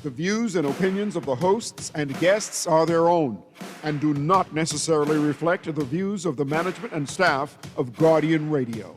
The views and opinions of the hosts and guests are their own and do not necessarily reflect the views of the management and staff of Guardian Radio.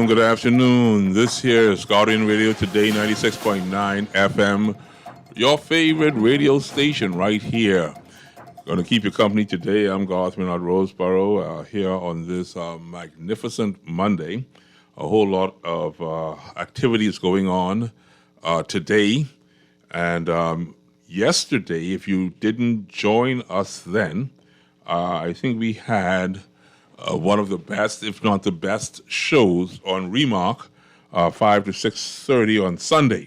Good afternoon. This here is Guardian Radio Today, 96.9 FM, your favorite radio station right here. Going to keep you company today. I'm Garth Minard Roseborough here on this magnificent Monday. A whole lot of activities going on today. And yesterday, if you didn't join us then, I think we had one of the best, if not the best, shows on Remark, 5 to 6:30 on Sunday.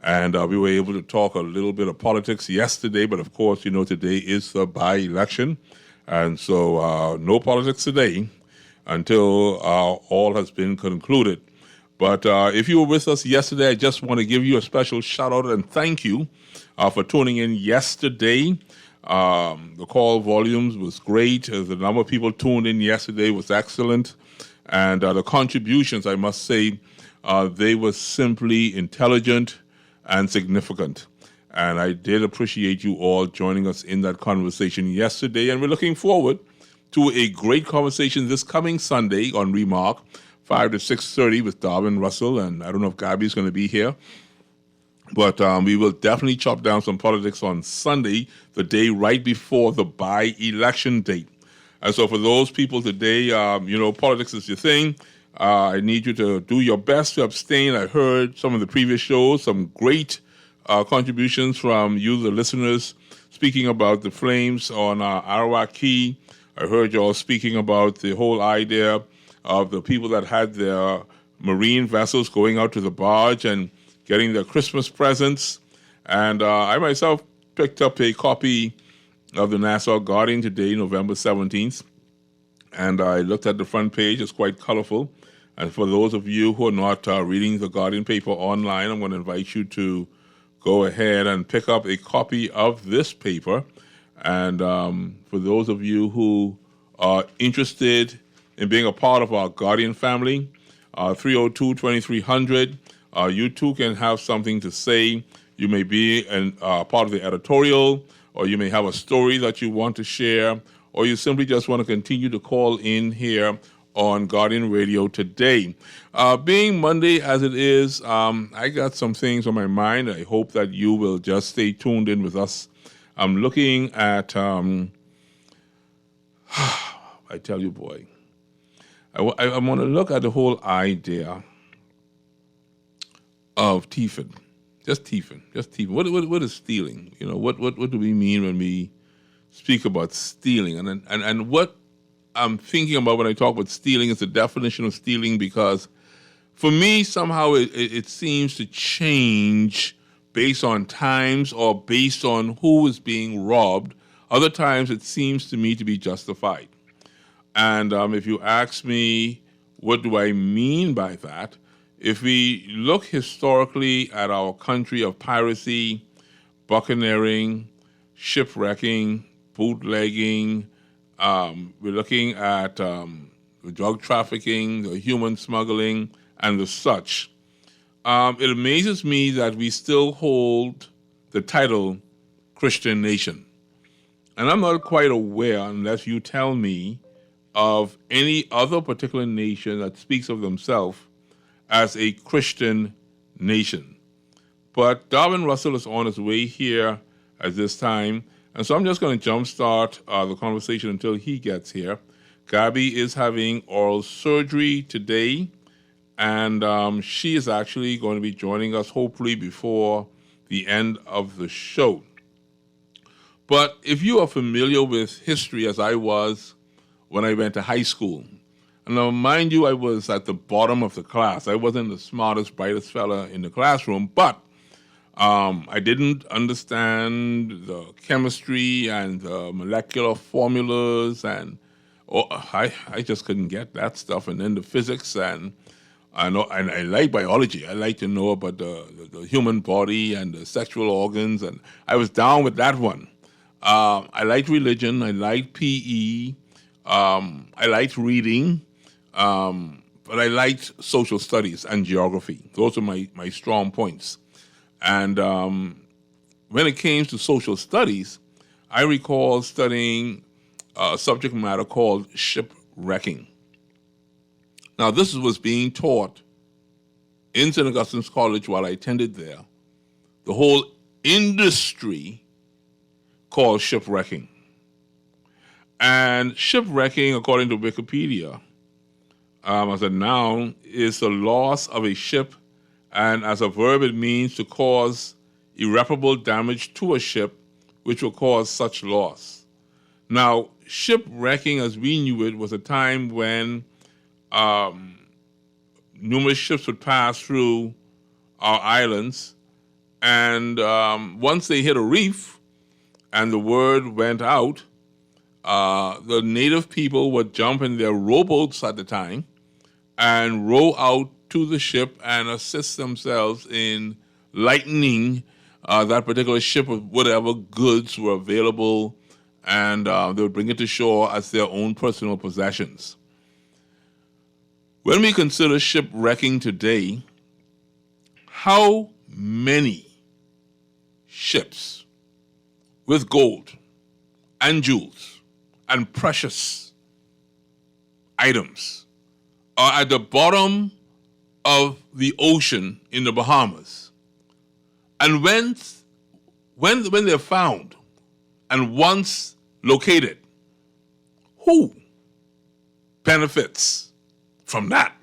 And we were able to talk a little bit of politics yesterday, but of course, you know, today is the by-election. And so no politics today until all has been concluded. But if you were with us yesterday, I just want to give you a special shout-out and thank you for tuning in yesterday. The call volumes was great. The number of people tuned in yesterday was excellent. And the contributions, I must say, they were simply intelligent and significant. And I did appreciate you all joining us in that conversation yesterday. And we're looking forward to a great conversation this coming Sunday on Remark, 5 to 6:30 with Darwin Russell. And I don't know if Gabby's going to be here. But we will definitely chop down some politics on Sunday, the day right before the by-election date. And so for those people today, you know, politics is your thing. I need you to do your best to abstain. I heard some of the previous shows, some great contributions from you, the listeners, speaking about the flames on Arawak Key. I heard you all speaking about the whole idea of the people that had their marine vessels going out to the barge and getting their Christmas presents. And I myself picked up a copy of the Nassau Guardian today, November 17th. And I looked at the front page. It's quite colorful. And for those of you who are not reading the Guardian paper online, I'm going to invite you to go ahead and pick up a copy of this paper. And for those of you who are interested in being a part of our Guardian family, 302-2300, you too can have something to say. You may be part of the editorial, or you may have a story that you want to share, or you simply just want to continue to call in here on Guardian Radio today. Being Monday as it is, I got some things on my mind. I hope that you will just stay tuned in with us. I'm looking at, I tell you, boy, I want to look at the whole idea of teething. Just teething. What is stealing? You know, what do we mean when we speak about stealing? And what I'm thinking about when I talk about stealing is the definition of stealing, because for me, somehow it seems to change based on times or based on who is being robbed. Other times it seems to me to be justified. And if you ask me, what do I mean by that? If we look historically at our country of piracy, buccaneering, shipwrecking, bootlegging, we're looking at the drug trafficking, the human smuggling, and the such. It amazes me that we still hold the title Christian nation. And I'm not quite aware, unless you tell me, of any other particular nation that speaks of themselves as a Christian nation. But Darwin Russell is on his way here at this time, and so I'm just going to jumpstart the conversation until he gets here. Gabby is having oral surgery today, and she is actually going to be joining us hopefully before the end of the show. But if you are familiar with history, as I was when I went to high school, and now mind you, I was at the bottom of the class. I wasn't the smartest, brightest fella in the classroom, but I didn't understand the chemistry and the molecular formulas, and I just couldn't get that stuff. And then the physics, and I like biology. I like to know about the human body and the sexual organs, and I was down with that one. I liked religion. I liked PE. I liked reading. But I liked social studies and geography. Those are my strong points. And when it came to social studies, I recall studying a subject matter called shipwrecking. Now, this was being taught in St. Augustine's College while I attended there. The whole industry called shipwrecking. And shipwrecking, according to Wikipedia, as a noun, is the loss of a ship, and as a verb, it means to cause irreparable damage to a ship, which will cause such loss. Now, shipwrecking, as we knew it, was a time when numerous ships would pass through our islands, and once they hit a reef, and the word went out, the native people would jump in their rowboats at the time and row out to the ship and assist themselves in lightening that particular ship with whatever goods were available, and they would bring it to shore as their own personal possessions. When we consider shipwrecking today, how many ships with gold and jewels and precious items are at the bottom of the ocean in the Bahamas? And when they're found and once located, who benefits from that?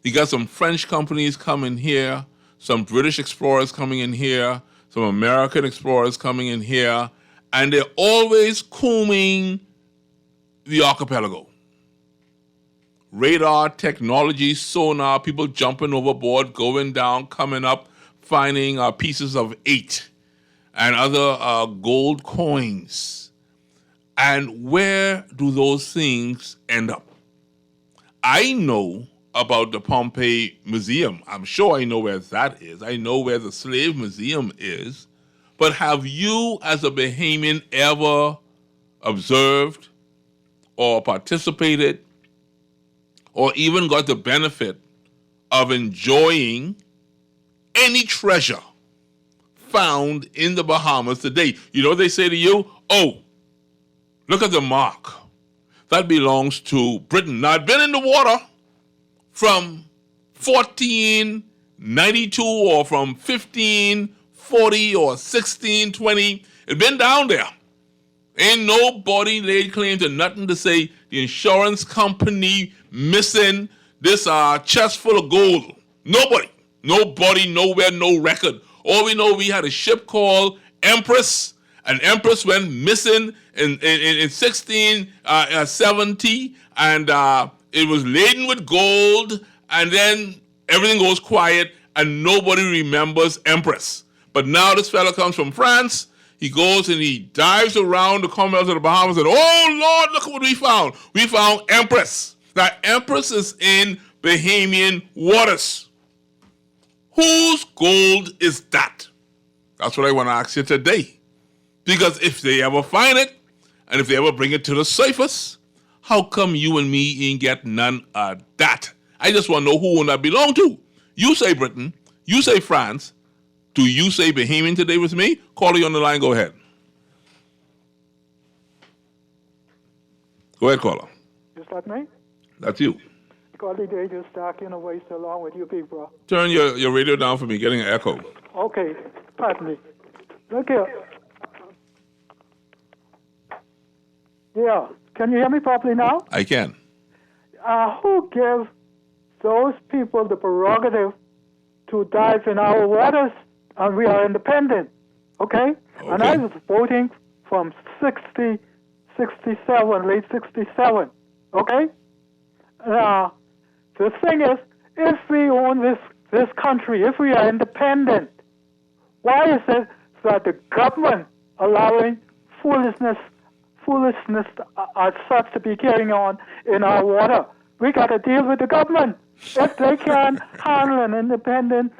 You got some French companies coming here, some British explorers coming in here, some American explorers coming in here, and they're always combing the archipelago. Radar, technology, sonar, people jumping overboard, going down, coming up, finding pieces of 8 and other gold coins. And where do those things end up? I know about the Pompeii Museum. I'm sure I know where that is. I know where the Slave Museum is. But have you, as a Bahamian, ever observed or participated or even got the benefit of enjoying any treasure found in the Bahamas today? You know what they say to you? Oh, look at the mark. That belongs to Britain. Now, I've been in the water from 1492 or from 1540 or 1620. It's been down there. Ain't nobody laid claim to nothing to say the insurance company missing this chest full of gold. Nobody, nowhere, no record. All we know, we had a ship called Empress, and Empress went missing in 1670, and it was laden with gold, and then everything goes quiet, and nobody remembers Empress. But now this fella comes from France. He goes and he dives around the Commonwealth of the Bahamas and, oh, Lord, look what we found. We found Empress. Now, Empress is in Bahamian waters. Whose gold is that? That's what I want to ask you today. Because if they ever find it, and if they ever bring it to the surface, how come you and me ain't get none of that? I just want to know who that belong to. You say Britain. You say France. Do you say Bahamian today with me? Caller, you on the line. Go ahead. Go ahead, caller. Is that me? That's you. Golly day, just stuck in a way so long with you people. Turn your radio down for me, getting an echo. Okay, pardon me. Look here. Yeah, Can you hear me properly now? I can. Who gives those people the prerogative to dive in our waters, and we are independent, okay? And I was voting from 67, late 67, okay? Now, the thing is, if we own this country, if we are independent, why is it that the government allowing foolishness as such to be carrying on in our water? We got to deal with the government. If they can handle an independent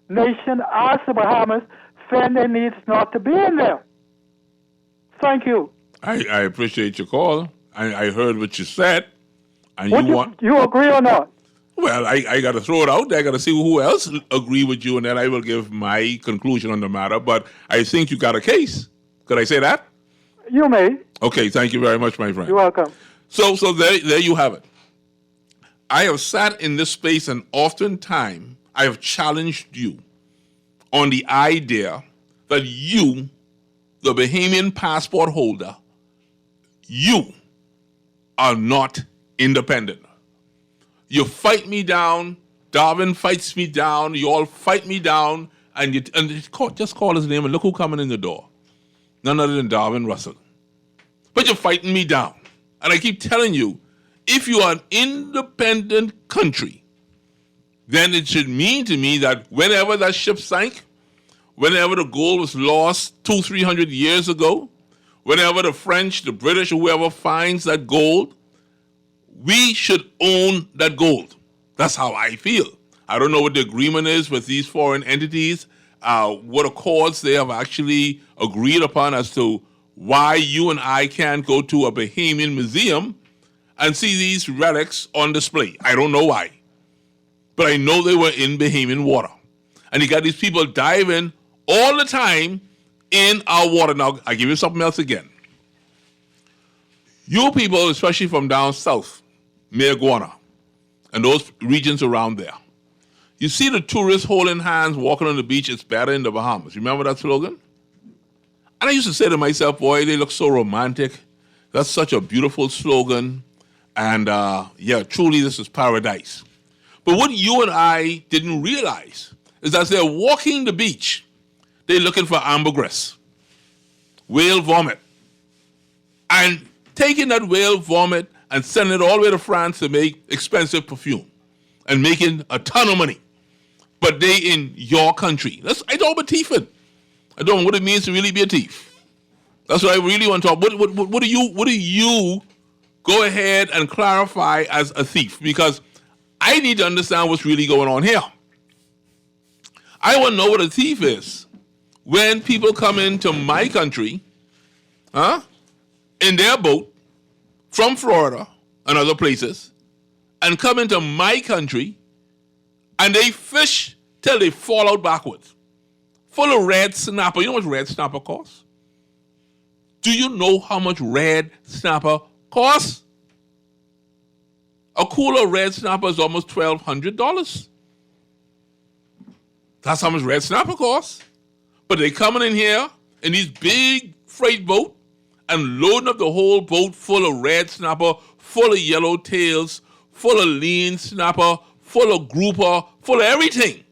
nation as the Bahamas, then they need not to be in there. Thank you. I appreciate your call. I heard what you said. And you agree or not? Well, I got to throw it out there. I got to see who else agree with you, and then I will give my conclusion on the matter. But I think you got a case. Could I say that? You may. Okay, thank you very much, my friend. You're welcome. So there you have it. I have sat in this space, and oftentimes I have challenged you on the idea that you, the Bahamian passport holder, you are not independent. You fight me down, Darwin fights me down, you all fight me down, and just call his name and look who coming in the door. None other than Darwin Russell. But you're fighting me down. And I keep telling you, if you are an independent country, then it should mean to me that whenever that ship sank, whenever the gold was lost 200-300 years ago, whenever the French, the British, or whoever finds that gold, we should own that gold. That's how I feel. I don't know what the agreement is with these foreign entities, what accords they have actually agreed upon as to why you and I can't go to a Bahamian museum and see these relics on display. I don't know why. But I know they were in Bahamian water. And you got these people diving all the time in our water. Now, I give you something else again. You people, especially from down south, Mayaguana, and those regions around there, you see the tourists holding hands, walking on the beach, it's better in the Bahamas. Remember that slogan? And I used to say to myself, boy, they look so romantic. That's such a beautiful slogan. And yeah, truly this is paradise. But what you and I didn't realize is as they're walking the beach, they're looking for ambergris, whale vomit, and taking that whale vomit and sending it all the way to France to make expensive perfume and making a ton of money. But they in your country. I talk about thieving. I don't know what it means to really be a thief. That's what I really want to talk about. What do you go ahead and clarify as a thief? Because I need to understand what's really going on here. I want to know what a thief is. When people come into my country, in their boat, from Florida and other places, and come into my country, and they fish till they fall out backwards, full of red snapper. You know what red snapper costs? Do you know how much red snapper costs? A cooler red snapper is almost $1,200. That's how much red snapper costs. But they coming in here in these big freight boat and loading up the whole boat full of red snapper, full of yellow tails, full of lean snapper, full of grouper, full of everything.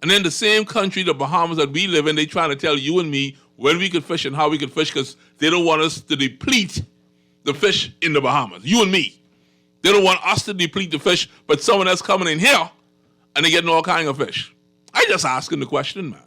And then the same country, the Bahamas that we live in, they trying to tell you and me when we could fish and how we could fish because they don't want us to deplete the fish in the Bahamas. You and me. They don't want us to deplete the fish, but someone else coming in here and they getting all kind of fish. I just asking the question, man.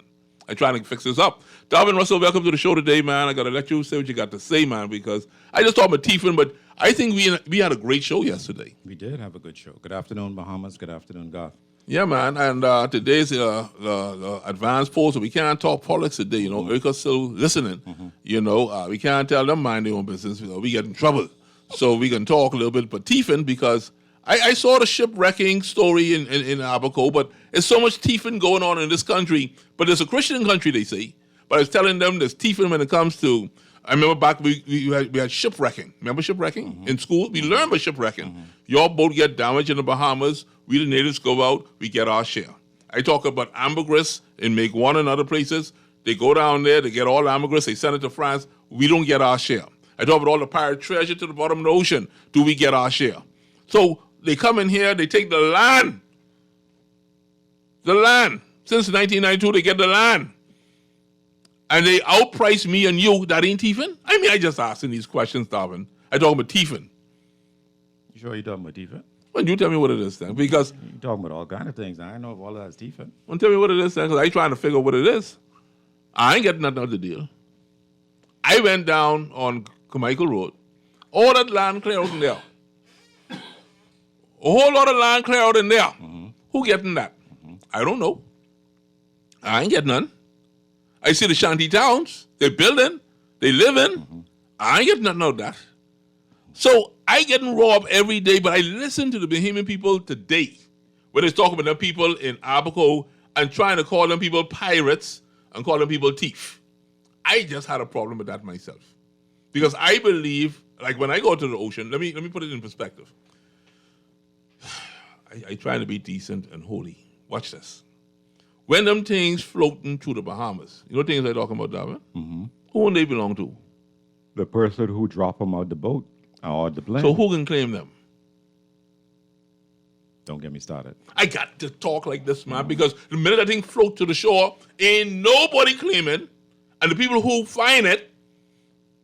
I trying to fix this up. Darwin Russell, welcome to the show today, man. I got to let you say what you got to say, man, because I just talked about thieving, but I think we had a great show yesterday. We did have a good show. Good afternoon, Bahamas. Good afternoon, Garth. Yeah, man, and today's the advanced poll, so we can't talk politics today, you know. Mm-hmm. Erica's still listening, you know. We can't tell them mind their own business, you know. We get in trouble. So we can talk a little bit about thieving because I saw the shipwrecking story in Abaco, but there's so much thieving going on in this country. But it's a Christian country, they say. But I was telling them there's thieving when it comes to, I remember back we had shipwrecking. Remember shipwrecking? In school? We learned about shipwrecking. Your boat get damaged in the Bahamas. We the natives go out, we get our share. I talk about ambergris in Mayaguana and other places. They go down there, they get all ambergris, they send it to France. We don't get our share. I talk about all the pirate treasure to the bottom of the ocean. Do we get our share? So they come in here, they take the land. The land. Since 1992, they get the land. And they outprice me and you. That ain't thieving? I mean, I just asking these questions, Darwin. I talk about thieving. You sure you're talking about thieving? Well, you tell me what it is then. Because, You're talking about all kind of things. I know if all of that's thieving. well, tell me what it is then, because I ain't trying to figure out what it is. I ain't getting nothing out of the deal. I went down on Carmichael Road. All that land clear out in there. A whole lot of land clear out in there. Mm-hmm. Who getting that? Mm-hmm. I don't know. I ain't getting none. I see the shanty towns. They're building. They living. Mm-hmm. I ain't getting nothing out of that. So I getting robbed every day, but I listen to the Bahamian people today when they talk about them people in Abaco and trying to call them people pirates and call them people thief. I just had a problem with that myself. Because I believe, like when I go to the ocean, let me put it in perspective. I try to be decent and holy. Watch this. When them things floating through the Bahamas, you know things I talking about, Darwin? Mm-hmm. Who would they belong to? The person who dropped them out the boat or the plane. So who can claim them? Don't get me started. I got to talk like this, man, because the minute that thing float to the shore, ain't nobody claiming, and the people who find it,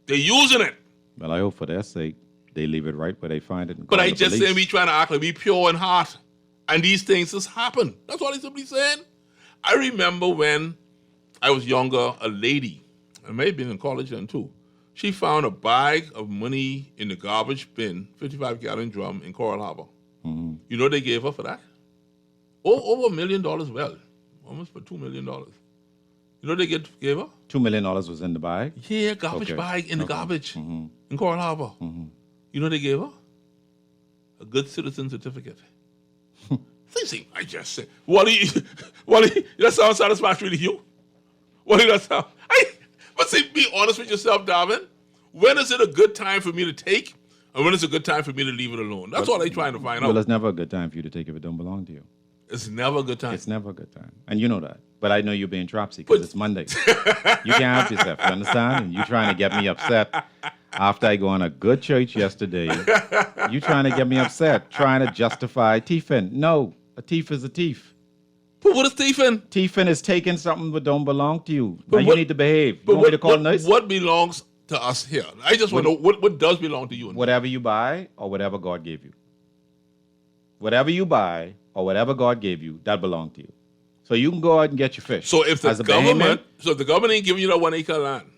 they're using it. Well, I hope for their sake they leave it right where they find it. And But call I the just police. say we trying to act like we pure in heart, and these things just happen. That's all I simply saying. I remember when I was younger, a lady, I may have been in college then too, she found a bag of money in the garbage bin, 55-gallon drum in Coral Harbor. Mm-hmm. You know what they gave her for that? Over $1 million, well, almost for $2 million. You know what they gave her? $2 million was in the bag? Yeah, garbage bag in the garbage in Coral Harbor. Mm-hmm. You know what they gave her? A good citizen certificate. See, I just said, Wally, that sounds satisfactory to you? Wally, that sound? But see, be honest with yourself, Darwin. When is it a good time for me to take, and when is it a good time for me to leave it alone? That's all I'm trying to find out. Well, it's never a good time for you to take if it don't belong to you. It's never a good time. It's never a good time. And you know that. But I know you're being dropsy because it's Monday. You can't help yourself, you understand? And you trying to get me upset after I go on a good church yesterday. You trying to get me upset, trying to justify thieving. No, a thief is a thief. But what is thieving? Thieving is taking something that don't belong to you. Now you need to behave. You want me to call nice? What belongs to us here? I just want to know what does belong to you. Whatever you buy or whatever God gave you. Whatever you buy or whatever God gave you, that belongs to you. So you can go out and get your fish. So if the government ain't giving you that 1 acre land,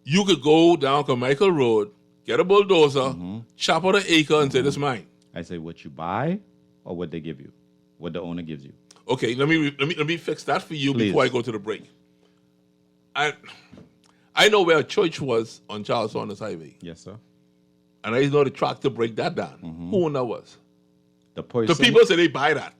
you could go down Carmichael Road, get a bulldozer, chop out an acre and say, this is mine. I say what you buy or what they give you, what the owner gives you. Okay, let me fix that for you before I go to the break. I know where a church was on Charles Saunders Highway. Yes, sir. And I know the tractor break that down. Who that was? The person. The people say they buy that.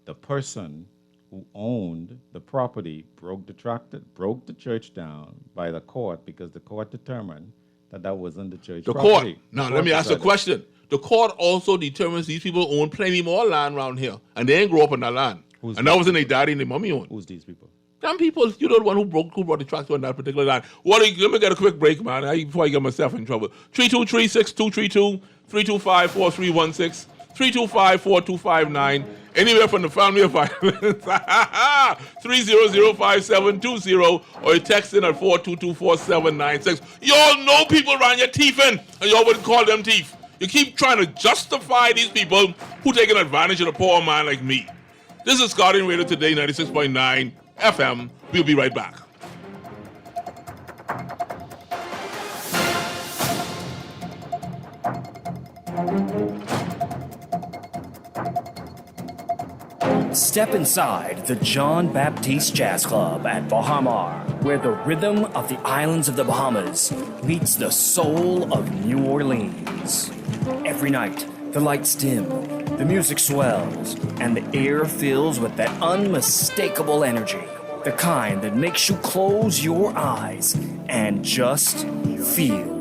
The person who owned the property broke the church down by the court because the court determined that wasn't the church property. Court. Now, let me ask you a question. The court also determines these people own plenty more land around here, and they ain't grow up on that land. And that wasn't their daddy and their mommy owned. Who's these people? Them people, you're the one who brought the tractor on that particular land. Let me get a quick break, man, before I get myself in trouble. 323-6232, 325-4316, 325-4259. Anywhere from the family of violence. 300-5720, or you text in at 422-4796. Y'all know people around here thieving, and y'all wouldn't call them thief. You keep trying to justify these people who taking advantage of a poor man like me. This is Guardian Radio Today, 96.9 FM. We'll be right back. Step inside the John Baptiste Jazz Club at Bahamar, where the rhythm of the islands of the Bahamas meets the soul of New Orleans. Every night, the lights dim, the music swells, and the air fills with that unmistakable energy, the kind that makes you close your eyes and just feel.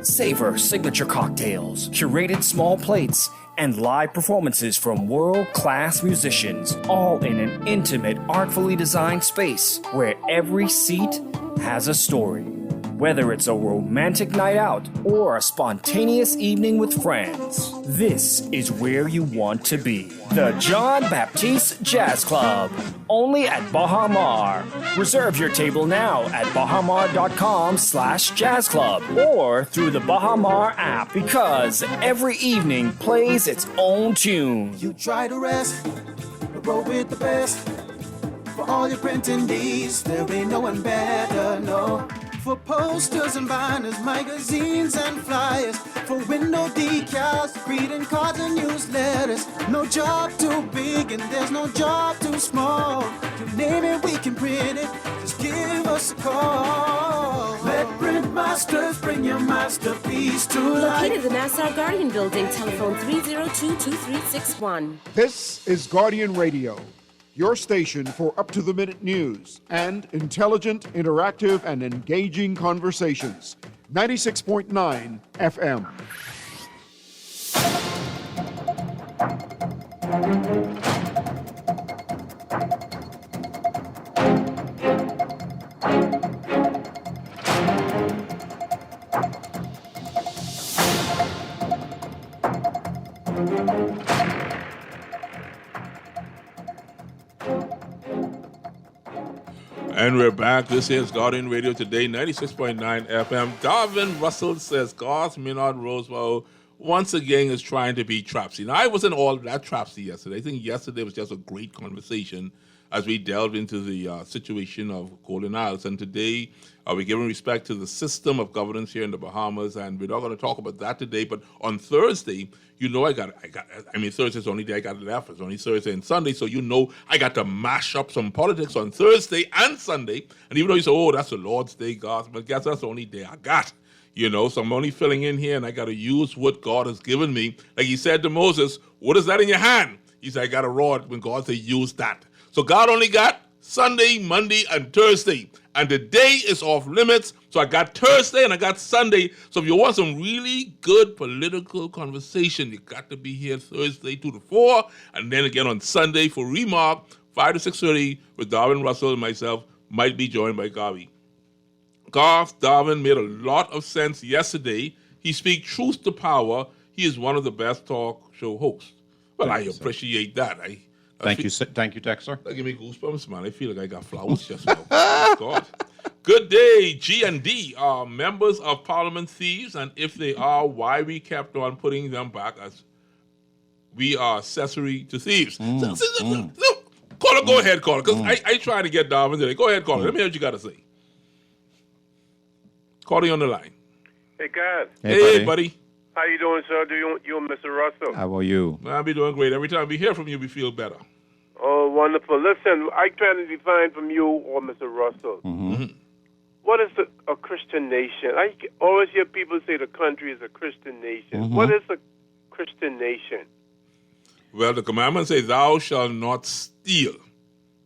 Savor signature cocktails, curated small plates, and live performances from world-class musicians, all in an intimate, artfully designed space where every seat has a story. Whether it's a romantic night out or a spontaneous evening with friends, this is where you want to be. The John Baptiste Jazz Club, only at Baha Mar. Reserve your table now at bahamar.com/jazz club or through the Baha Mar app, because every evening plays its own tune. You try to rest, but roll with the best. For all your printing needs, there ain't no one better, no. For posters and banners, magazines and flyers, for window decals, greeting cards and newsletters. No job too big and there's no job too small. You name it, we can print it. Just give us a call. Let Print Masters bring your masterpiece to life. Located at the Nassau Guardian Building, telephone 302-2361. This is Guardian Radio, your station for up-to-the-minute news and intelligent, interactive, and engaging conversations. 96.9 FM. And we're back. This is Guardian Radio Today, 96.9 FM. Darvin Russell says Garth Minard Rosewell once again is trying to be trapsy. Now, I wasn't all that trapsy yesterday. I think yesterday was just a great conversation as we delved into the situation of Golden Isles. And today, we're giving respect to the system of governance here in the Bahamas, and we're not going to talk about that today. But on Thursday, you know Thursday's the only day I got left. It's only Thursday and Sunday, so you know I got to mash up some politics on Thursday and Sunday. And even though you say, oh, that's the Lord's Day, God, but guess that's the only day I got. You know, so I'm only filling in here, and I got to use what God has given me. Like he said to Moses, what is that in your hand? He said, I got a rod. When God said, use that. So God only got Sunday, Monday, and Thursday. And today is off limits. So I got Thursday and I got Sunday. So if you want some really good political conversation, you got to be here Thursday 2 to 4. And then again on Sunday for Remark, 5 to 6:30 with Darvin Russell and myself. Might be joined by Garvey. Garth Darvin made a lot of sense yesterday. He speaks truth to power. He is one of the best talk show hosts. Well, I appreciate that. Thank you, Dexter. That give me goosebumps, man. I feel like I got flowers just now. Oh, God. Good day, G&D. Are members of Parliament thieves? And if they are, why we kept on putting them back as we are accessory to thieves? Caller, go ahead, caller. Because I try to get Darvin today. Go ahead, caller. Let me hear what you got to say. Caller, you on the line. Hey, guys. Hey, buddy. How you doing, sir? You and Mr. Russell? How are you? I'll be doing great. Every time we hear from you, we feel better. Oh, wonderful. Listen, I'm trying to define from you or Mr. Russell. Mm-hmm. What is a Christian nation? I always hear people say the country is a Christian nation. Mm-hmm. What is a Christian nation? Well, the commandment says, thou shalt not steal.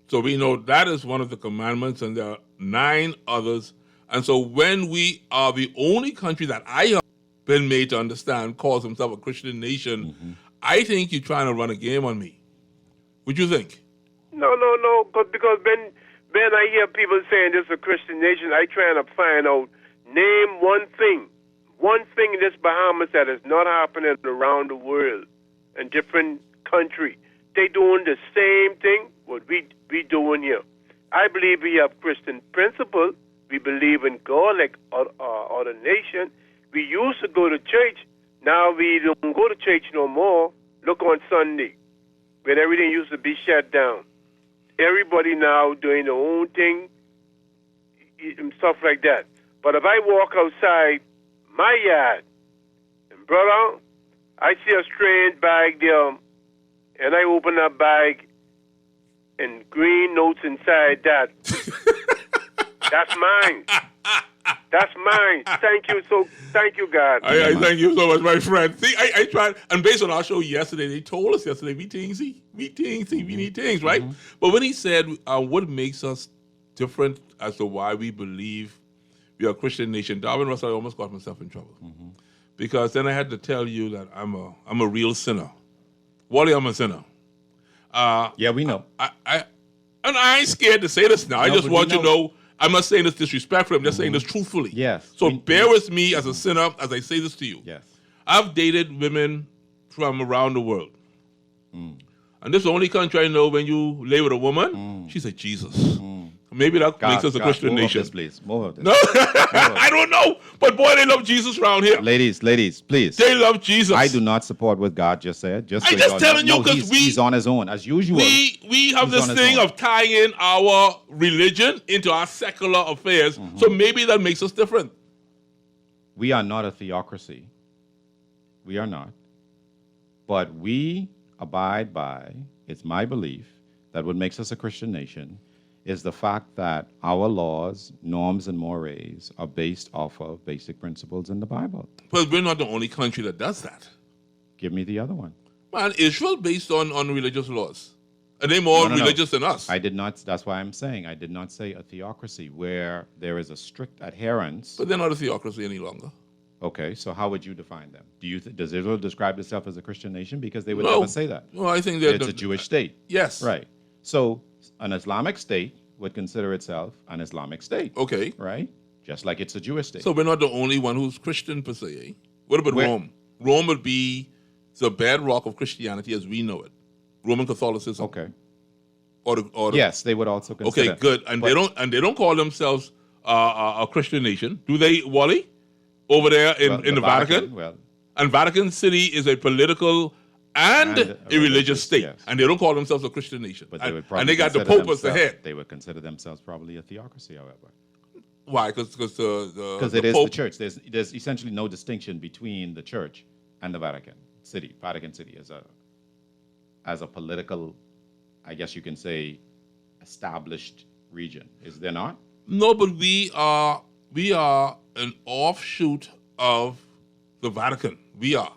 So we know that is one of the commandments, and there are 9 others. And so when we are the only country that I have been made to understand calls himself a Christian nation, I think you're trying to run a game on me. What do you think? No. Because Ben, I hear people saying this is a Christian nation. I trying to find out, name one thing in this Bahamas that is not happening around the world in different countries. They doing the same thing what we doing here. I believe we have Christian principles. We believe in God like other nation. We used to go to church. Now we don't go to church no more. Look on Sunday, when everything used to be shut down. Everybody now doing their own thing and stuff like that. But if I walk outside my yard, and brother, I see a strange bag there, and I open that bag, and green notes inside that. That's mine. That's mine. Thank you, God. I thank you so much, my friend. See, I tried, and based on our show yesterday, they told us yesterday, we need things, right? Mm-hmm. But when he said, what makes us different as to why we believe we are a Christian nation, Darvin Russell, I almost got myself in trouble. Mm-hmm. Because then I had to tell you that I'm a real sinner. Wally, I'm a sinner. Yeah, we know. And I ain't scared to say this now. I just want you to know, I'm not saying this disrespectfully. I'm just saying this truthfully. Yes. So bear with me as a sinner as I say this to you. Yes. I've dated women from around the world. And this is the only country I know when you lay with a woman, she said, Jesus. Maybe that makes us a Christian nation. This, please. More of this. No, I don't know. But boy, they love Jesus around here. Ladies, please. They love Jesus. I do not support what God just said. I'm just telling you because he's on his own, as usual. We have this thing of tying in our religion into our secular affairs. So maybe that makes us different. We are not a theocracy. We are not. But we abide by, it's my belief, that what makes us a Christian nation is the fact that our laws, norms, and mores are based off of basic principles in the Bible. But we're not the only country that does that. Give me the other one. Man, Israel based on religious laws. Are they more religious than us? I did not, that's why I'm saying, I did not say a theocracy where there is a strict adherence. But they're not a theocracy any longer. Okay, so how would you define them? Does Israel describe itself as a Christian nation? Because they would never say that. No, I think it's a Jewish state. Yes. Right. So an Islamic state would consider itself an Islamic state. Okay. Right? Just like it's a Jewish state. So we're not the only one who's Christian per se, eh? What about Rome? Rome would be the bedrock of Christianity as we know it. Roman Catholicism. Okay. Yes, they would also consider. Okay, good. And they don't call themselves a Christian nation. Do they, Wally? Over there in the Vatican? And Vatican City is a political and a religious state. Yes. And they don't call themselves a Christian nation. But they would probably and they got the Pope as the head. They would consider themselves probably a theocracy, however. Why? Because it is the church. There's essentially no distinction between the church and the Vatican City as a political, I guess you can say, established region. Is there not? No, but we are an offshoot of the Vatican. We are.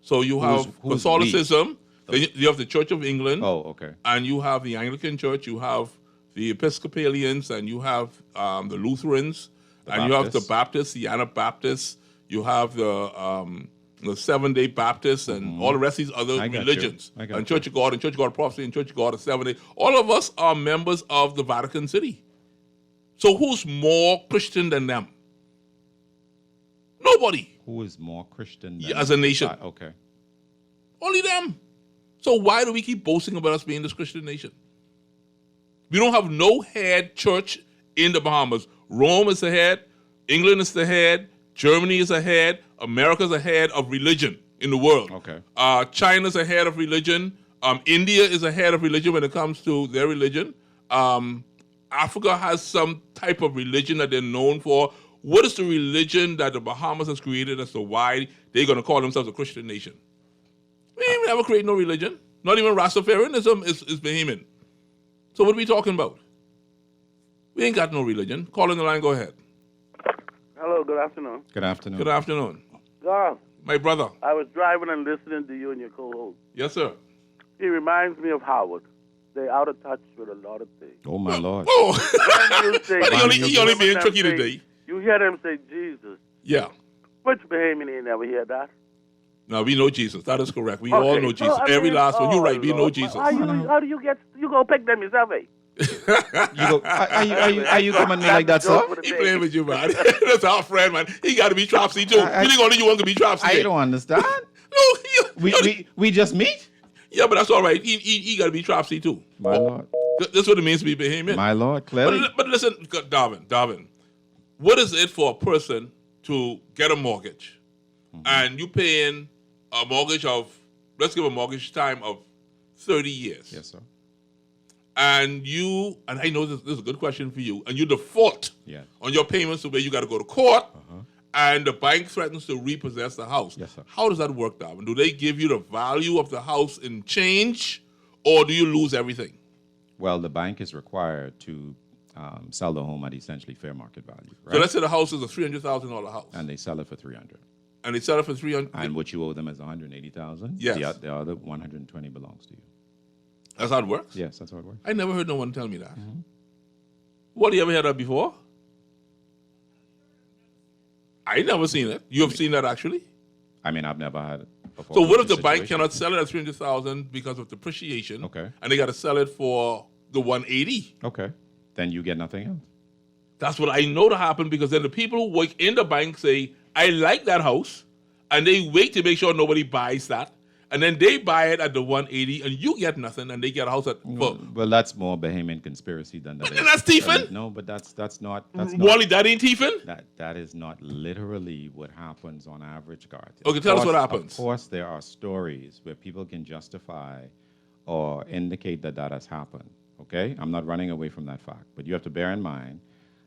So you have Catholicism, then you have the Church of England. Oh, okay. And you have the Anglican Church, you have the Episcopalians, and you have the Lutherans, you have the Baptists, the Anabaptists, you have the Seventh-day Baptists, and all the rest of these other religions. And Church of God, and Church of God Prophecy, and Church of God of Seventh-day. All of us are members of the Vatican City. So who's more Christian than them? Nobody. Who is more Christian than as a nation? Okay. Only them. So why do we keep boasting about us being this Christian nation? We don't have no head church in the Bahamas. Rome is the head. England is the head. Germany is the head. America is the head of religion in the world. Okay. China is a head of religion. India is a head of religion when it comes to their religion. Africa has some type of religion that they're known for. What is the religion that the Bahamas has created as to why they're going to call themselves a Christian nation? We ain't never create no religion. Not even Rastafarianism is Bahamian. So what are we talking about? We ain't got no religion. Call in the line, go ahead. Hello, good afternoon. Good afternoon. Good afternoon. God. My brother. I was driving and listening to you and your co-host. Yes, sir. He reminds me of Howard. They're out of touch with a lot of things. Oh, my Lord. Oh. He only being tricky today. You hear them say Jesus. Yeah. Which Bahamian ain't never hear that? No, we know Jesus. That is correct. We all know Jesus. Every last one. You're right. We know Jesus. How do you get? You go pick them yourself, eh? Are you coming at me like that, sir? He playing with you, man. That's our friend, man. He got to be Tropsy, too. You think only you want to be Tropsy? I don't understand. No, we just meet? Yeah, but that's all right. He got to be Tropsy, too. My Lord. That's what it means to be Bahamian. My Lord, clearly. But listen, Darwin, what is it for a person to get a mortgage and you paying a mortgage of, let's give a mortgage time of 30 years. Yes, sir. And I know this is a good question for you, and you default on your payments to where you got to go to court, and the bank threatens to repossess the house. Yes, sir. How does that work, Darwin? Do they give you the value of the house in change, or do you lose everything? Well, the bank is required to sell the home at essentially fair market value. Right? So let's say the house is a $300,000 house. And they sell it for $300,000. And they sell it for $300,000. And what you owe them is $180,000. Yes. The other $120,000 belongs to you. That's how it works? Yes, that's how it works. I never heard no one tell me that. What, you ever heard that before? I never seen it. You have seen that actually? I mean, I've never had it before. So what if the bank cannot sell it at $300,000 because of depreciation? Okay. And they got to sell it for the $180,000? Okay. Then you get nothing else. That's what I know to happen, because then the people who work in the bank say, I like that house, and they wait to make sure nobody buys that. And then they buy it at the 180, and you get nothing, and they get a house at... Well, that's more Bahamian conspiracy than that. But then that's thieving. No, but that's not... Wally, that ain't thieving? That is not literally what happens on average, Garth. Okay, tell us what happens. Of course, there are stories where people can justify or indicate that that has happened, okay? I'm not running away from that fact. But you have to bear in mind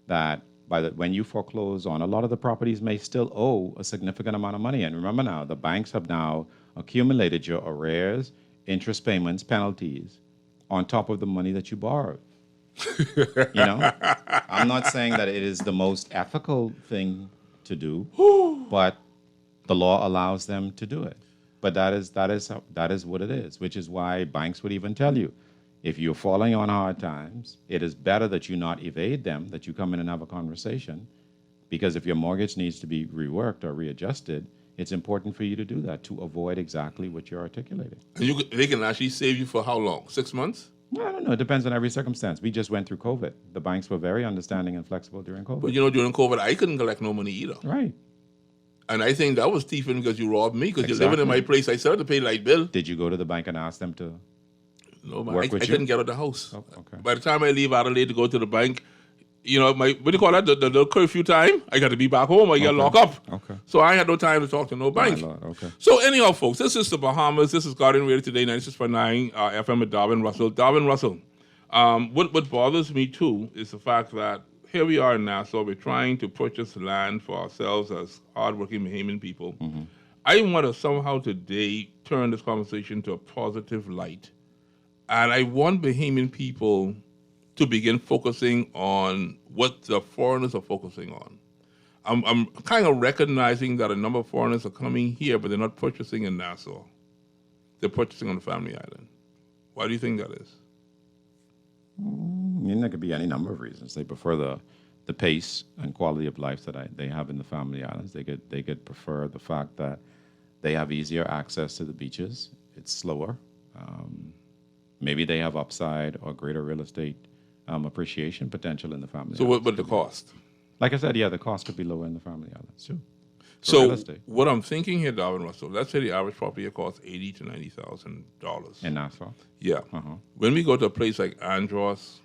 that when you foreclose on, a lot of the properties may still owe a significant amount of money. And remember now, the banks have now accumulated your arrears, interest payments, penalties on top of the money that you borrowed. I'm not saying that it is the most ethical thing to do, but the law allows them to do it. But that is what it is, which is why banks would even tell you, if you're falling on hard times, it is better that you not evade them, that you come in and have a conversation, because if your mortgage needs to be reworked or readjusted, it's important for you to do that to avoid exactly what you're articulating. And they can actually save you for how long? 6 months? No, I don't know. It depends on every circumstance. We just went through COVID. The banks were very understanding and flexible during COVID. But during COVID, I couldn't collect no money either. Right. And I think that was thieving because you robbed me, because you're living in my place. I still have to pay light bill. Did you go to the bank and ask them to I couldn't get out of the house. Oh, okay. By the time I leave Adelaide to go to the bank, what do you call that? The curfew time, I got to be back home. I get locked up. Okay. So I had no time to talk to no bank. Okay. So anyhow, folks, this is the Bahamas. This is Guardian Radio Today, 96.9 FM with Darwin Russell. Darwin Russell, what bothers me too is the fact that here we are in Nassau. We're trying to purchase land for ourselves as hardworking Bahamian people. Mm-hmm. I want to somehow today turn this conversation to a positive light. And I want Bahamian people to begin focusing on what the foreigners are focusing on. I'm kind of recognizing that a number of foreigners are coming here, but they're not purchasing in Nassau. They're purchasing on the Family Island. Why do you think that is? There could be any number of reasons. They prefer the pace and quality of life that they have in the Family Islands. They could prefer the fact that they have easier access to the beaches. It's slower. Maybe they have upside or greater real estate appreciation potential in the Family So Islands. what the cost? Like I said, the cost could be lower in the Family Islands too. So what I'm thinking here, Darwin Russell, let's say the average property costs $80,000 to $90,000 in Nassau. Yeah. Uh-huh. When we go to a place like Andros,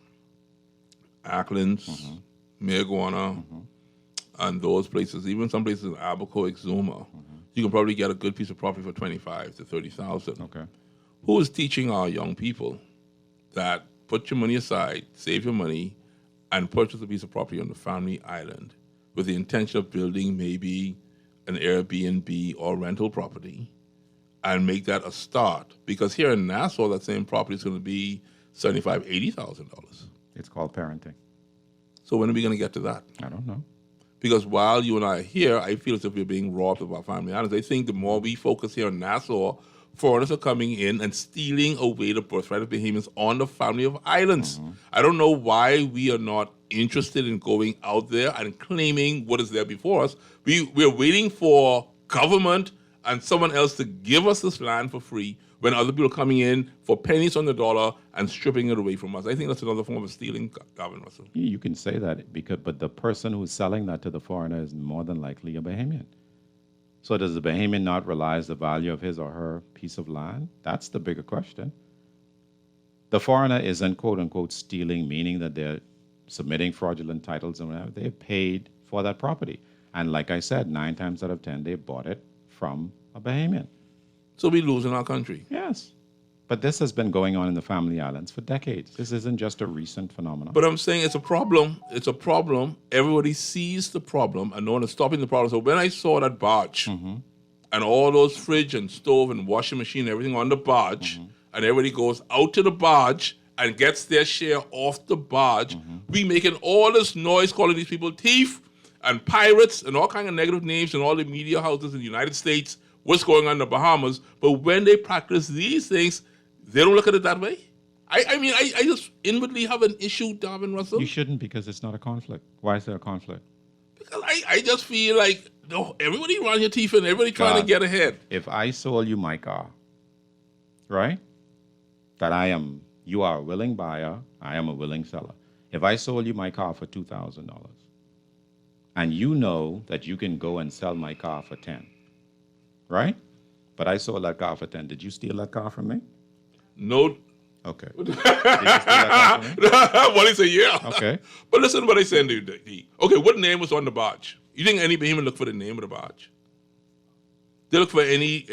Acklands, Mayaguana, and those places, even some places in Abaco, Exuma, you can probably get a good piece of property for $25,000 to $30,000. Okay. Who is teaching our young people that put your money aside, save your money, and purchase a piece of property on the Family Island with the intention of building maybe an Airbnb or rental property and make that a start? Because here in Nassau, that same property is going to be $75,000, $80,000. It's called parenting. So when are we going to get to that? I don't know. Because while you and I are here, I feel as if we're being robbed of our Family Islands. I think the more we focus here in Nassau, foreigners are coming in and stealing away the birthright of Bahamians on the family of islands. I don't know why we are not interested in going out there and claiming what is there before us. We're waiting for government and someone else to give us this land for free when other people are coming in for pennies on the dollar and stripping it away from us. I think that's another form of stealing, Darwin Russell. You can say that, but the person who's selling that to the foreigner is more than likely a Bahamian. So does the Bahamian not realize the value of his or her piece of land? That's the bigger question. The foreigner isn't, quote unquote, stealing, meaning that they're submitting fraudulent titles and whatever. They've paid for that property. And like I said, 9 times out of 10, they bought it from a Bahamian. So we lose in our country. Yes. But this has been going on in the Family Islands for decades. This isn't just a recent phenomenon. But I'm saying it's a problem. It's a problem. Everybody sees the problem and no one is stopping the problem. So when I saw that barge and all those fridge and stove and washing machine and everything on the barge, and everybody goes out to the barge and gets their share off the barge, we making all this noise calling these people thief and pirates and all kind of negative names in all the media houses in the United States, what's going on in the Bahamas. But when they practice these things, they don't look at it that way. I just inwardly have an issue, Darwin Russell. You shouldn't, because it's not a conflict. Why is there a conflict? Because I just feel like everybody around your teeth and everybody trying to get ahead. If I sold you my car, right, you are a willing buyer, I am a willing seller. If I sold you my car for $2,000 and you know that you can go and sell my car for 10, right? But I sold that car for 10. Did you steal that car from me? No. Okay. Did you steal that car from me? Well, he said, yeah. Okay. But listen to what I said to you, D. Okay, what name was on the barge? You think any behemoth look for the name of the barge? They look for any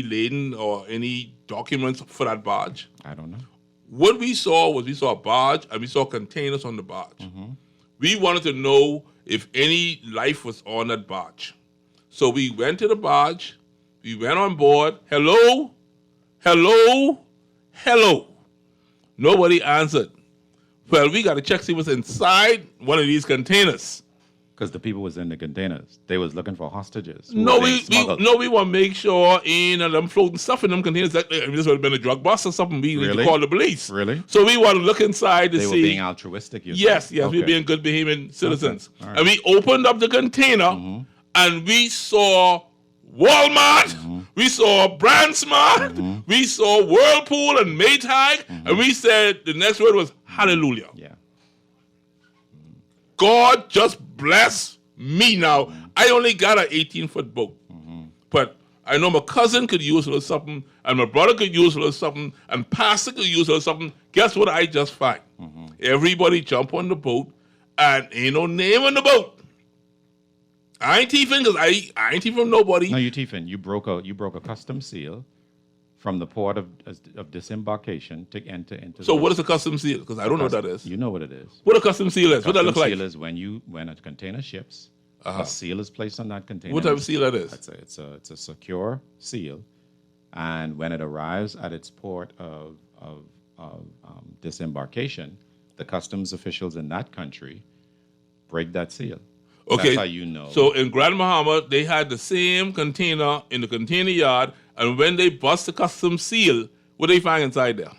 laden or any documents for that barge? I don't know. What we saw was a barge and we saw containers on the barge. Mm-hmm. We wanted to know if any life was on that barge. So we went to the barge. We went on board. Hello? Hello? Hello? Nobody answered. Well, we got to check see what's inside one of these containers. Because the people was in the containers. They was looking for hostages. No, we want to make sure in them floating stuff in them containers. That this would have been a drug bust or something. We need to call the police. Really? So we want to look inside to see. They were being altruistic. Yes, okay. we're being good behaving citizens. Okay. Right. And we opened up the container and we saw Walmart, we saw Brandsmart, we saw Whirlpool and Maytag, and we said the next word was hallelujah. Yeah. God just bless me now. I only got an 18-foot boat. But I know my cousin could use a little something, and my brother could use a little something, and Pastor could use a little something. Guess what I just find? Everybody jump on the boat, and ain't no name on the boat. I ain't thieving because I ain't thieving from nobody. No, you thieving. You broke a custom seal from the port of disembarkation to enter into. So what is a custom seal? Because I don't know what that is. You know what it is. What a custom seal is? What that look like? Custom seal is when a container ships, a seal is placed on that container. What type of seal that is? It's a secure seal, and when it arrives at its port of disembarkation, the customs officials in that country break that seal. Okay. That's how you know. So in Grand Bahama, they had the same container in the container yard, and when they bust the customs seal, what they find inside there?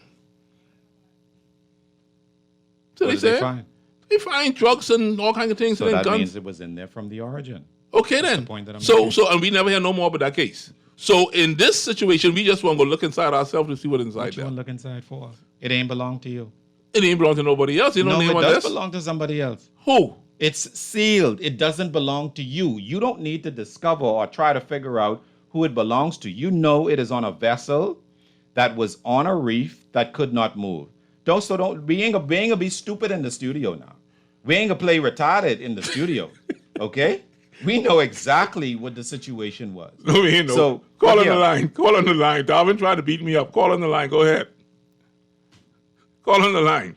So What did they find? They find drugs and all kinds of things. So and that guns. means it was in there from the origin. Okay, That's then. the point that I'm so making. and we never hear no more about that case. So in this situation, we just want to go look inside ourselves to see what's inside What you there. want to look inside for? It ain't belong to you. It ain't belong to nobody else. You don't No, name it on does this. belong to somebody else. Who? It's sealed. It doesn't belong to you. You don't need to discover or try to figure out who it belongs to. You know it is on a vessel that was on a reef that could not move. We ain't gonna be stupid in the studio now. We ain't gonna play retarded in the studio. Okay? We know exactly what the situation was. No, we ain't know. So Call on yeah. the line. Call on the line. Darwin tried to beat me up. Call on the line. Go ahead. Call on the line.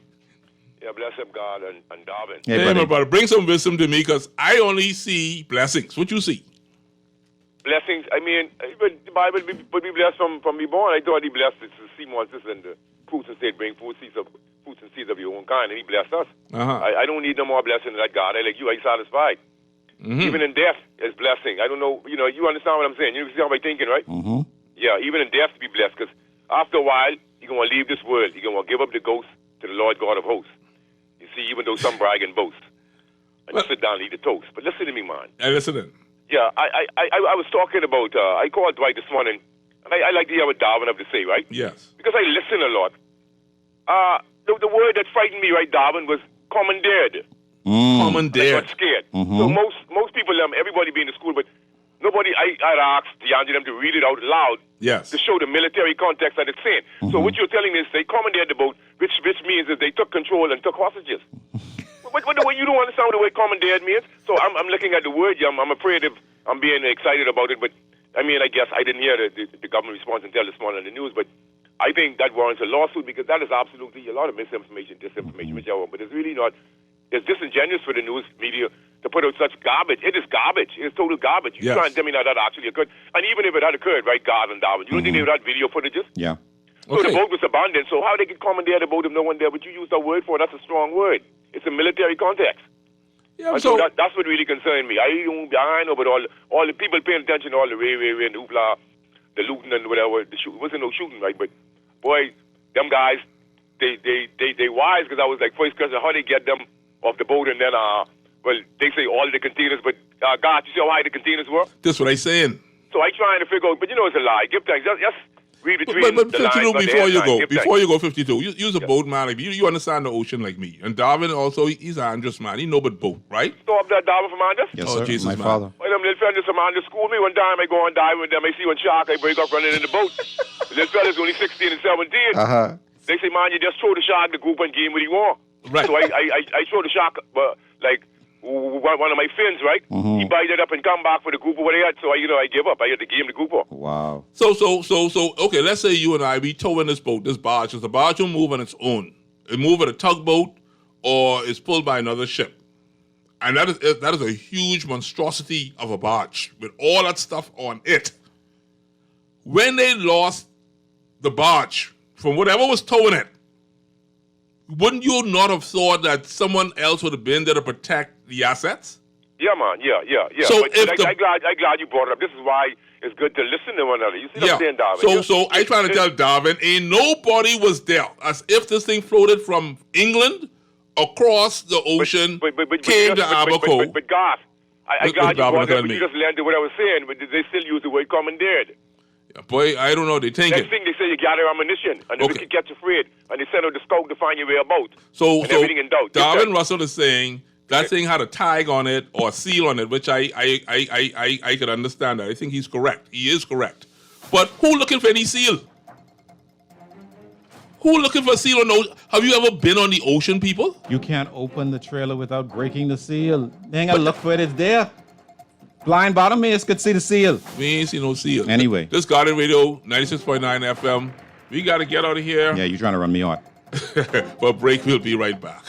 Yeah, bless up God and Darwin. Hey, my brother, bring some wisdom to me because I only see blessings. What you see? Blessings. I mean, even the Bible would be blessed from me born. I thought he blessed us to see Moses and the fruits and said, bring fruits and seeds of your own kind, and he blessed us. I don't need no more blessing than that God. I like you. I satisfied. Even in death is blessing. I don't know. You understand what I'm saying? You see how I'm thinking, right? Yeah, even in death to be blessed because after a while, you're going to leave this world. You're going to give up the ghost to the Lord God of hosts. You see, even though some brag and boast. And you sit down and eat the toast. But listen to me, man. I listen in. Yeah, I was talking about, I called Dwight this morning, and I like to hear what Darwin have to say, right? Yes. Because I listen a lot. The word that frightened me, right, Darwin, was commandeered. Commandeered. I got scared. So most people, everybody be in the school, but nobody, I asked DeAndre them to read it out loud. Yes. To show the military context that it's saying. So what you're telling me is they commandeered the boat, which means that they took control and took hostages. What the way you don't understand what the word commandeered means? So I'm looking at the word. I'm afraid of I'm being excited about it, but I mean I guess I didn't hear the government response until this morning on the news. But I think that warrants a lawsuit because that is absolutely a lot of misinformation, disinformation, whichever. But it's really not. It's disingenuous for the news media to put out such garbage. It is garbage. It is total garbage. You try and tell me that actually occurred. And even if it had occurred, right, God and Darwin, you don't think they would have video footages? Yeah. So the boat was abandoned. So how they could commandeer the boat if no one there? But you use that word for it. That's a strong word. It's a military context. Yeah, so that's what really concerned me. I know, but all the people paying attention to all the ray and hoopla, the looting and whatever. It wasn't no shooting, right? But boy, them guys, they wise because I was like, first question, how they get them off the boat and then well, they say all the containers, but God, you see how high the containers were? That's what I saying. So I trying to figure out, but it's a lie. Give thanks. Read between But the lines, 52, not the before you headline. go, Give before time. you go, 52, use a boat man like me. You understand the ocean like me. And Darwin also, he's an Andrus man. He know but boat, right? Stop that Darwin from Andrus? Yes, Oh, sir. Jesus, my man. father. Well, them little fellas from Andrus school me one time. I go and dive with them. I see one shark. I break up running in the boat. The little fellas only 16 and 17. Uh-huh. They say, man, you just throw the shark the group and game what he want. Right. So I throw the shark, like one of my fins, right? Mm-hmm. He bite it up and come back for the grouper what he had. So I give up. I had to game the grouper. Wow. So, okay, let's say you and I, we tow in this boat, this barge, because the barge will move on its own. It move at a tugboat or it's pulled by another ship. And that is a huge monstrosity of a barge with all that stuff on it. When they lost the barge from whatever was towing it, wouldn't you not have thought that someone else would have been there to protect the assets? Yeah, man. Yeah. So but if I'm glad you brought it up. This is why it's good to listen to one another. You see what I'm saying, Darwin? So I trying to tell Darwin, ain't nobody was there. As if this thing floated from England across the ocean, came to Abaco. But Garth, I'm Look, glad you Darwin, brought it look up. at You me. just landed what I was saying, but they still use the word commandeered. Boy, I don't know. They think Next it. thing they say, you gather ammunition, and the Okay. wicked gets afraid, and they send out the scout to find your whereabouts. So and everything in doubt. Darwin Russell is saying that thing had a tag on it or a seal on it, which I could understand that. I think he's correct. He is correct. But who looking for any seal? Who looking for a seal on the? Have you ever been on the ocean, people? You can't open the trailer without breaking the seal. They ain't gotta look for it. It's there. Blind bottom mates could see the seal. We ain't see no seal. Anyway. This Guardian Radio, 96.9 FM. We got to get out of here. Yeah, you trying to run me out. For a break, we'll be right back.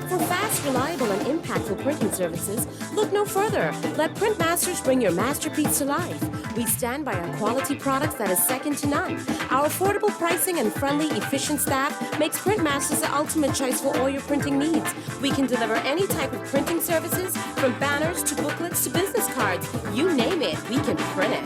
For fast, reliable, and impactful printing services, look no further. Let Printmasters bring your masterpiece to life. We stand by our quality products that is second to none. Our affordable pricing and friendly, efficient staff makes Printmasters the ultimate choice for all your printing needs. We can deliver any type of printing services, from banners to booklets to business cards. You name it, we can print it.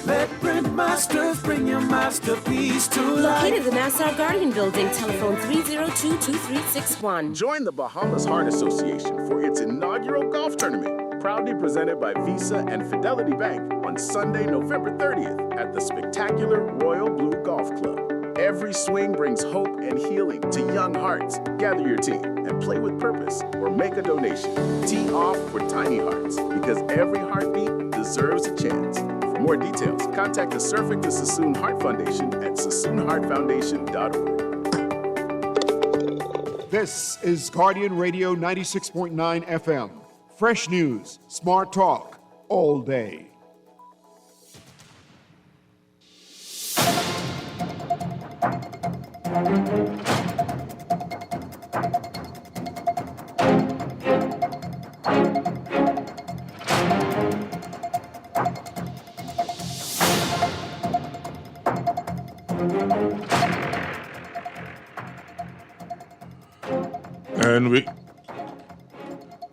Let Printmasters bring your masterpiece to life. Located in the Nassau Guardian Building, telephone 302-2361. Join the Bahamas Heart Association for its inaugural golf tournament, proudly presented by Visa and Fidelity Bank on Sunday, November 30th at the spectacular Royal Blue Golf Club. Every swing brings hope and healing to young hearts. Gather your team and play with purpose or make a donation. Tee off for Tiny Hearts, because every heartbeat deserves a chance. For more details, contact the Surfing the Sassoon Heart Foundation at sassoonheartfoundation.org. This is Guardian Radio 96.9 FM. Fresh news, smart talk, all day.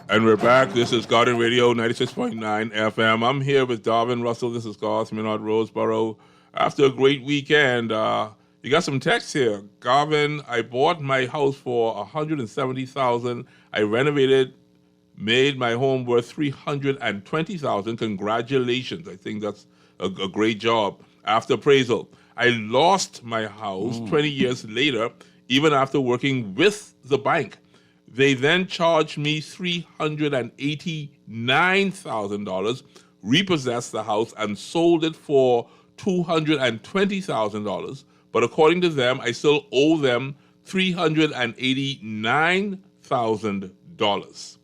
And we're back. This is Guardian Radio 96.9 FM. I'm here with Darwin Russell. This is Garth Minard Roseboro. After a great weekend, you got some text here. Garvin, I bought my house for $170,000. I renovated, made my home worth $320,000. Congratulations. I think that's a great job. After appraisal, I lost my house 20 years later, even after working with the bank. They then charged me $389,000, repossessed the house, and sold it for $220,000. But according to them, I still owe them $389,000.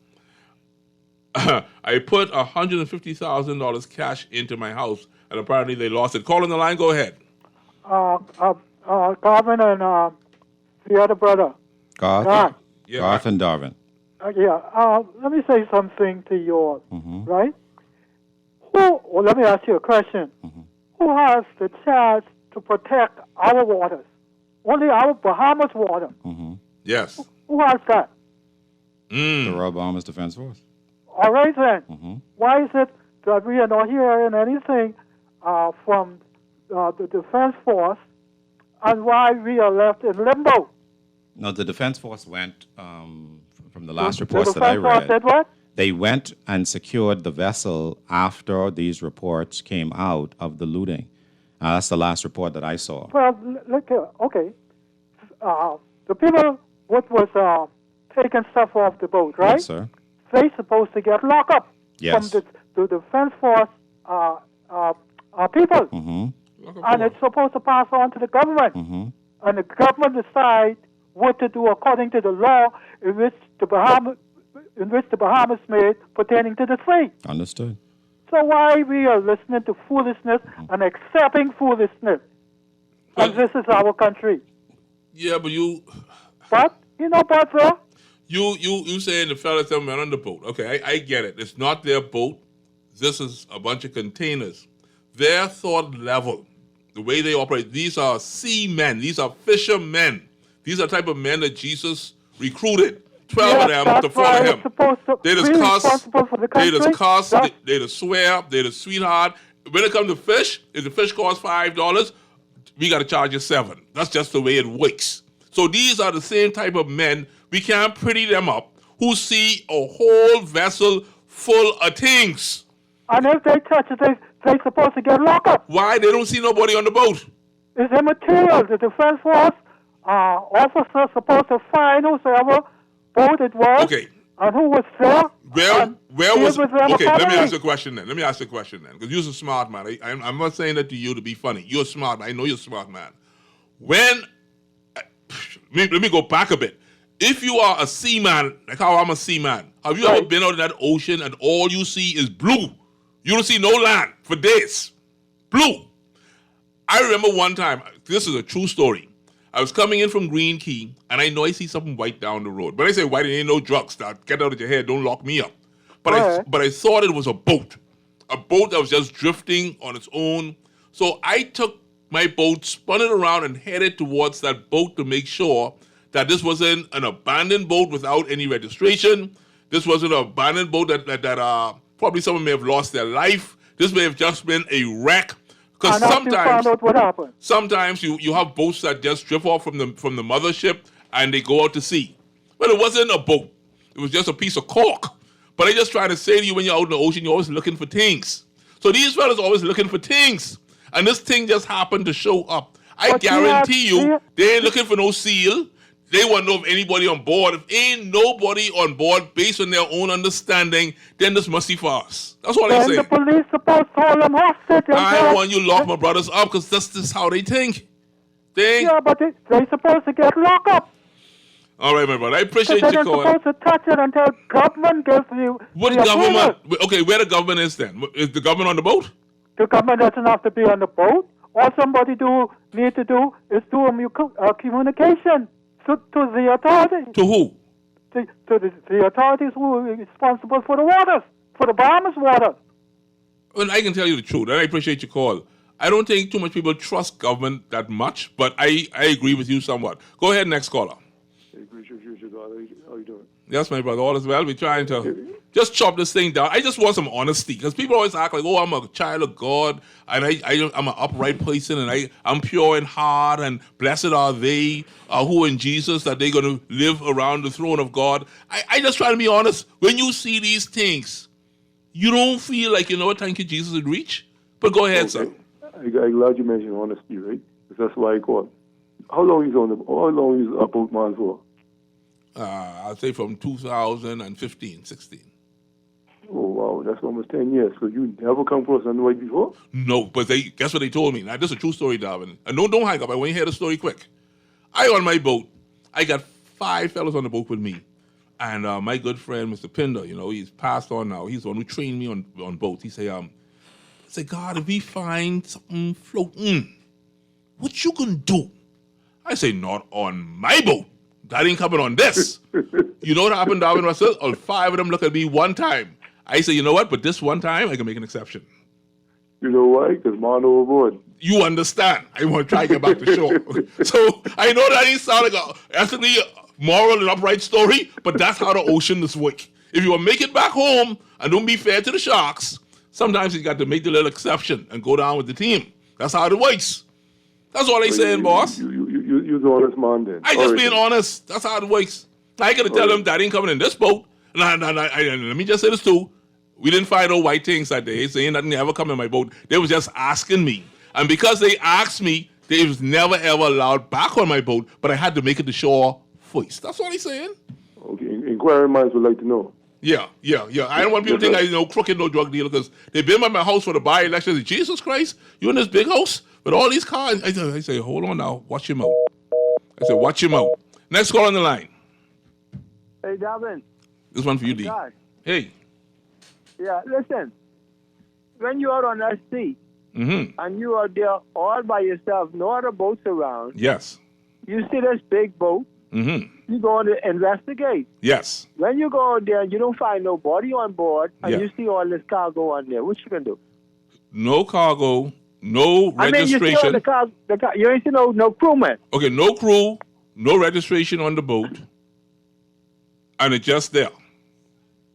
I put $150,000 cash into my house, and apparently they lost it. Call on the line. Go ahead. Garvin and the other brother. Garth? Yeah. Garth and Darwin. Let me say something to you, right? Let me ask you a question. Who has the chance to protect our waters? Only our Bahamas water. Yes. Who has that? The Royal Bahamas Defense Force. All right, then. Why is it that we are not hearing anything from the Defense Force, and why we are left in limbo? No, the Defense Force went, from the last The reports that I Defense Force read, did what? They went and secured the vessel after these reports came out of the looting. That's the last report that I saw. Well, look here. Okay. The people what was taking stuff off the boat, right? Yes, sir. They supposed to get locked up Yes. from the defense force people, and it's supposed to pass on to the government, and the government decide what to do according to the law in which the Bahamas made pertaining to the sea. Understood. So why we are listening to foolishness and accepting foolishness? And this is our country. Yeah, but you know, sir? You saying the fellas that went on the boat. Okay, I get it. It's not their boat. This is a bunch of containers. Their thought level, the way they operate, these are seamen. These are fishermen. These are the type of men that Jesus recruited. 12 of them to follow him. They just cuss. They just cuss. They just swear. They just sweetheart. When it comes to fish, if the fish costs $5, we got to charge you $7. That's just the way it works. So these are the same type of men. We can't pretty them up who see a whole vessel full of things. And if they touch it, they're supposed to get locked up. Why? They don't see nobody on the boat. It's immaterial. The defense force officer supposed to find whosoever boat it was and who was there. Where was? Okay, let me ask you a question then. Because you're a smart man. I'm not saying that to you to be funny. You're a smart man. I know you're a smart man. Let me go back a bit. If you are a seaman, like how I'm a seaman, have you ever been out in that ocean and all you see is blue? You don't see no land for days. Blue. I remember one time, this is a true story. I was coming in from Green Key, and I know I see something white down the road. But I say white, it ain't no drugs. Now, get out of your head, don't lock me up. But I thought it was a boat that was just drifting on its own. So I took my boat, spun it around, and headed towards that boat to make sure that this wasn't an abandoned boat without any registration. This wasn't an abandoned boat that probably someone may have lost their life. This may have just been a wreck. Because sometimes you have boats that just drift off from the mothership and they go out to sea. But it wasn't a boat. It was just a piece of cork. But I just try to say to you, when you're out in the ocean, you're always looking for things. So these fellas are always looking for things. And this thing just happened to show up. I guarantee you, they ain't looking for no seal. They want to know if anybody on board. If ain't nobody on board based on their own understanding, then this must be farce. That's all I say. The police supposed to hold them hostage. I want you to lock my brothers up because that's just how they think. Yeah, but they're supposed to get locked up. All right, my brother. I appreciate you calling. They're supposed to touch it until government gives you what the government? approval. Okay, where the government is then? Is the government on the boat? The government doesn't have to be on the boat. All somebody need to do is do a communication. To the authorities. To who? To the authorities who are responsible for the waters, for the Bahamas water. Well, I can tell you the truth, and I appreciate your call. I don't think too much people trust government that much, but I agree with you somewhat. Go ahead, next caller. How you doing? Yes, my brother, all is well. We're trying to just chop this thing down. I just want some honesty, because people always act like, oh, I'm a child of God, and I'm an upright person, and I'm pure in heart, and blessed are they who are in Jesus, that they're going to live around the throne of God. I just try to be honest. When you see these things, you don't feel like, you know what, thank you, Jesus, would reach? But go ahead, sir. I'm glad you mentioned honesty, right? Because that's why I called. How long is a boatman for? I'd say from 2015, 16. Oh, wow. That's almost 10 years. So you never come across a way before? No, but guess what they told me? Now, this is a true story, Darwin. And don't hang up. I want you to hear the story quick. I on my boat. I got 5 fellas on the boat with me. And my good friend, Mr. Pinder, he's passed on now. He's the one who trained me on boats. He say, God, if we find something floating, what you gonna do? I say, not on my boat. That ain't coming on this. You know what happened, Darwin Russell? All 5 of them look at me one time. I say, you know what? But this one time, I can make an exception. You know why? Because man overboard. You understand. I want to try to get back to shore. So I know that ain't sound like a ethically moral and upright story, but that's how the ocean is work. If you want to make it back home and don't be fair to the sharks, sometimes you got to make the little exception and go down with the team. That's how it works. That's all they saying, boss. You're the honest man then. I just being honest. That's how it works. I got to tell them that ain't coming in this boat. Let me just say this too. We didn't find no white things that day. Saying nothing ever come in my boat. They was just asking me. And because they asked me, they was never ever allowed back on my boat, but I had to make it to shore first. That's all he's saying. Okay, inquiring minds would like to know. Yeah. I don't want people to think I crooked, no drug dealer, because they've been by my house for the by-election. I say, Jesus Christ, you in this big house with all these cars? I say, hold on now, watch your mouth. I said, watch your mouth. Next call on the line. Hey, Darwin. This one for you, D. Hi. Hey. Yeah, listen. When you are on a sea Mm-hmm. and you are there all by yourself, no other boats around, Yes. you see this big boat, Mm-hmm. you go to investigate. Yes. When you go out there and you don't find nobody on board and Yeah. you see all this cargo on there, what you can do? No cargo, no I mean, you see all registration. the car, you ain't see no crewman. Okay, no crew, no registration on the boat, and it's just there.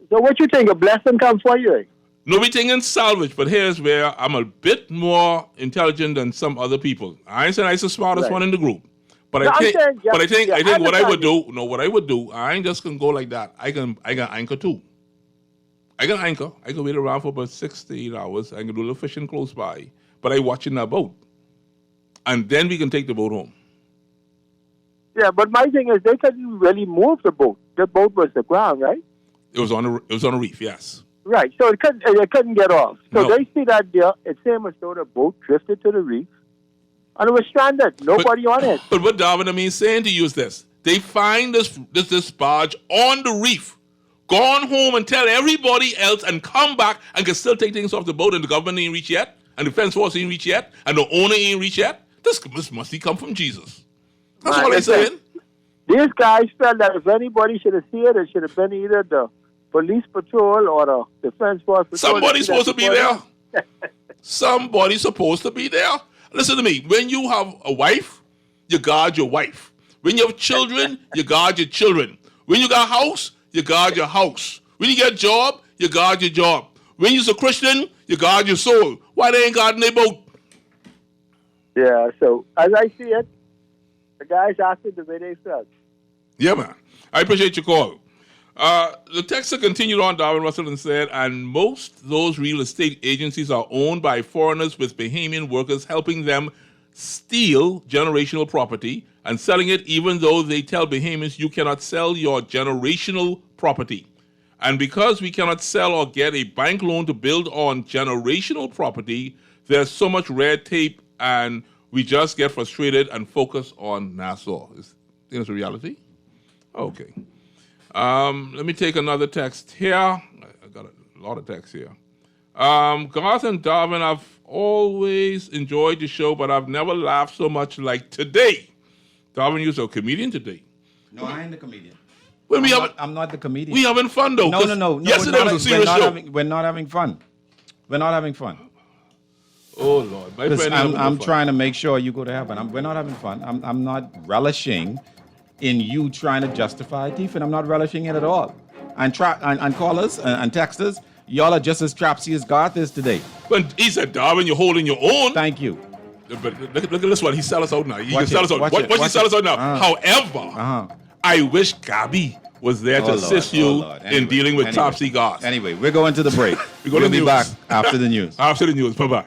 So what you think, a blessing come for you? No, we thinking salvage, but here's where I'm a bit more intelligent than some other people. I ain't saying I'm the smartest Right. one in the group, but No, I I'm think, saying, yeah, I think yeah, what I would understand do. No, what I would do. I ain't just gonna go like that. I can anchor too. I can anchor. I can wait around for about 6 to 8 hours. I can do a little fishing close by, but I watching that boat, and then we can take the boat home. Yeah, but my thing is they couldn't really move the boat. The boat was the ground, right? It was on a reef. Yes. Right, so it couldn't get off. So No. they see that there, it seemed as though the boat drifted to the reef, and it was stranded. Nobody on it. But what Darwin, I mean, saying to you is this: they find this barge on the reef, gone home and tell everybody else, and come back and can still take things off the boat, and the government ain't reached yet, and the defense force ain't reached yet, and the owner ain't reached yet. This must be come from Jesus. That's Man, all I'm listen, saying. These guys felt that if anybody should have seen it, it should have been either the police patrol or the defense force patrol. Somebody's supposed to be there. Somebody's supposed to be there. Listen to me. When you have a wife, you guard your wife. When you have children, you guard your children. When you got a house, you guard your house. When you get a job, you guard your job. When you're a Christian, you guard your soul. Why they ain't guarding their boat? Yeah, so as I see it, the guys acted the way they felt. Yeah, man. I appreciate your call. The texter continued on, Darwin Russell, and said, and most those real estate agencies are owned by foreigners with Bahamian workers helping them steal generational property and selling it, even though they tell Bahamians you cannot sell your generational property. And because we cannot sell or get a bank loan to build on generational property, there's so much red tape and we just get frustrated and focus on Nassau. Is this a reality? Okay. Let me take another text here. I got a lot of texts here. Garth and Darwin, I've always enjoyed the show, but I've never laughed so much like today. Darwin, you're a comedian today. No, I ain't the comedian. I'm not the comedian. We having fun though. No. Yesterday was a serious show. We're not having fun. We're not having fun. Oh Lord, my friend. I'm trying to make sure you go to heaven. We're not having fun. I'm not relishing in you trying to justify thief, and I'm not relishing it at all. And callers and texters, y'all are just as trapsy as Garth is today. But he said, Darwin, you're holding your own. Thank you. But look at this one. He sell us out now. He Watch can sell it, us out. watch Watch it, he watch sell it. us out now. However, I wish Gabi was there to assist you in dealing with Topsy Garth. Anyway, we're going to the break. We'll be back after the news. After the news. Bye-bye.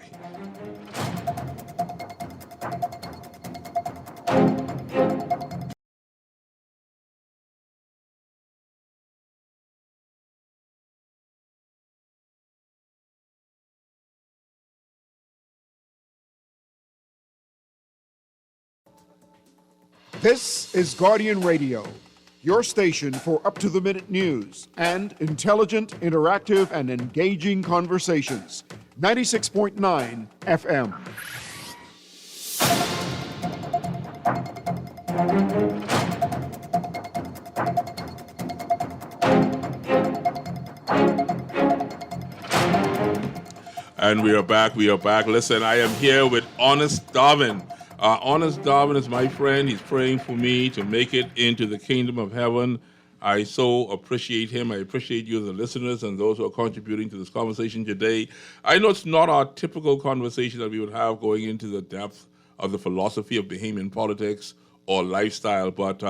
This is Guardian Radio, your station for up-to-the-minute news and intelligent, interactive, and engaging conversations. 96.9 FM. And we are back. Listen, I am here with Honest Darwin. Honest Darwin is my friend. He's praying for me to make it into the kingdom of heaven. I so appreciate him. I appreciate you, the listeners, and those who are contributing to this conversation today. I know it's not our typical conversation that we would have going into the depth of the philosophy of Bahamian politics or lifestyle, but,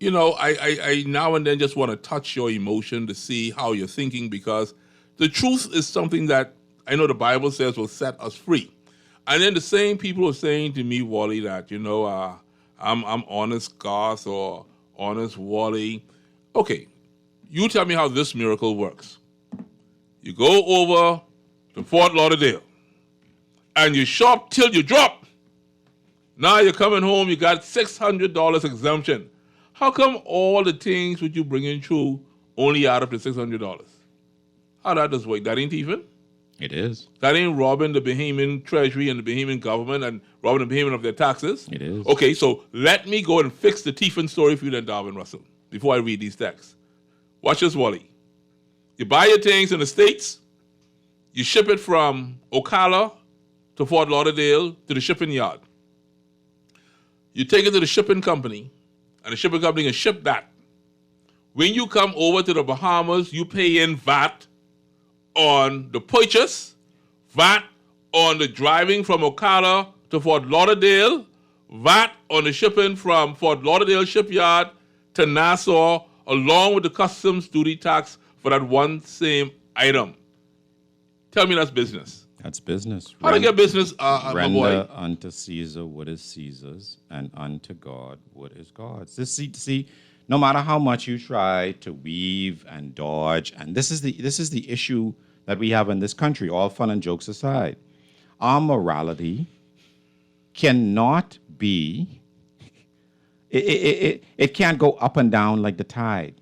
you know, I now and then just want to touch your emotion to see how you're thinking, because the truth is something that I know the Bible says will set us free. And then the same people are saying to me, Wally, that, you know, I'm honest Garth or honest Wally. Okay, you tell me how this miracle works. You go over to Fort Lauderdale and you shop till you drop. Now you're coming home, you got $600 exemption. How come all the things which you bring in through only add up to $600? How that does work? That ain't even? It is. That ain't robbing the Bahamian treasury and the Bahamian government and robbing the Bahamian of their taxes? It is. Okay, so let me go and fix the Tiefin story for you then, Darwin Russell, before I read these texts. Watch this, Wally. You buy your things in the States, you ship it from Ocala to Fort Lauderdale to the shipping yard. You take it to the shipping company, and the shipping company can ship that. When you come over to the Bahamas, you pay in VAT on the purchase, VAT on the driving from Ocala to Fort Lauderdale, VAT on the shipping from Fort Lauderdale shipyard to Nassau, along with the customs duty tax for that one same item. Tell me that's business. That's business. How to get business, my boy? Render unto Caesar what is Caesar's, and unto God what is God's. See, no matter how much you try to weave and dodge, and this is the issue that we have in this country, all fun and jokes aside. Our morality cannot be, it can't go up and down like the tide.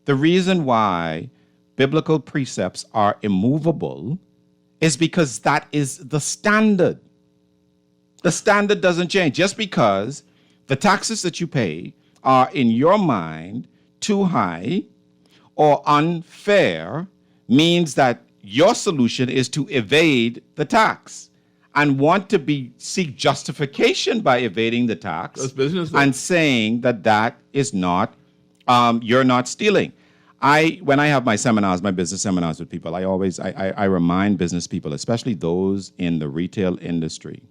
The reason why biblical precepts are immovable is because that is the standard. The standard doesn't change. Just because the taxes that you pay are in your mind too high or unfair means that your solution is to evade the tax and want to seek justification by evading the tax. That's business, though. And saying that is not, you're not stealing. When I have my seminars, my business seminars with people, I remind business people, especially those in the retail industry,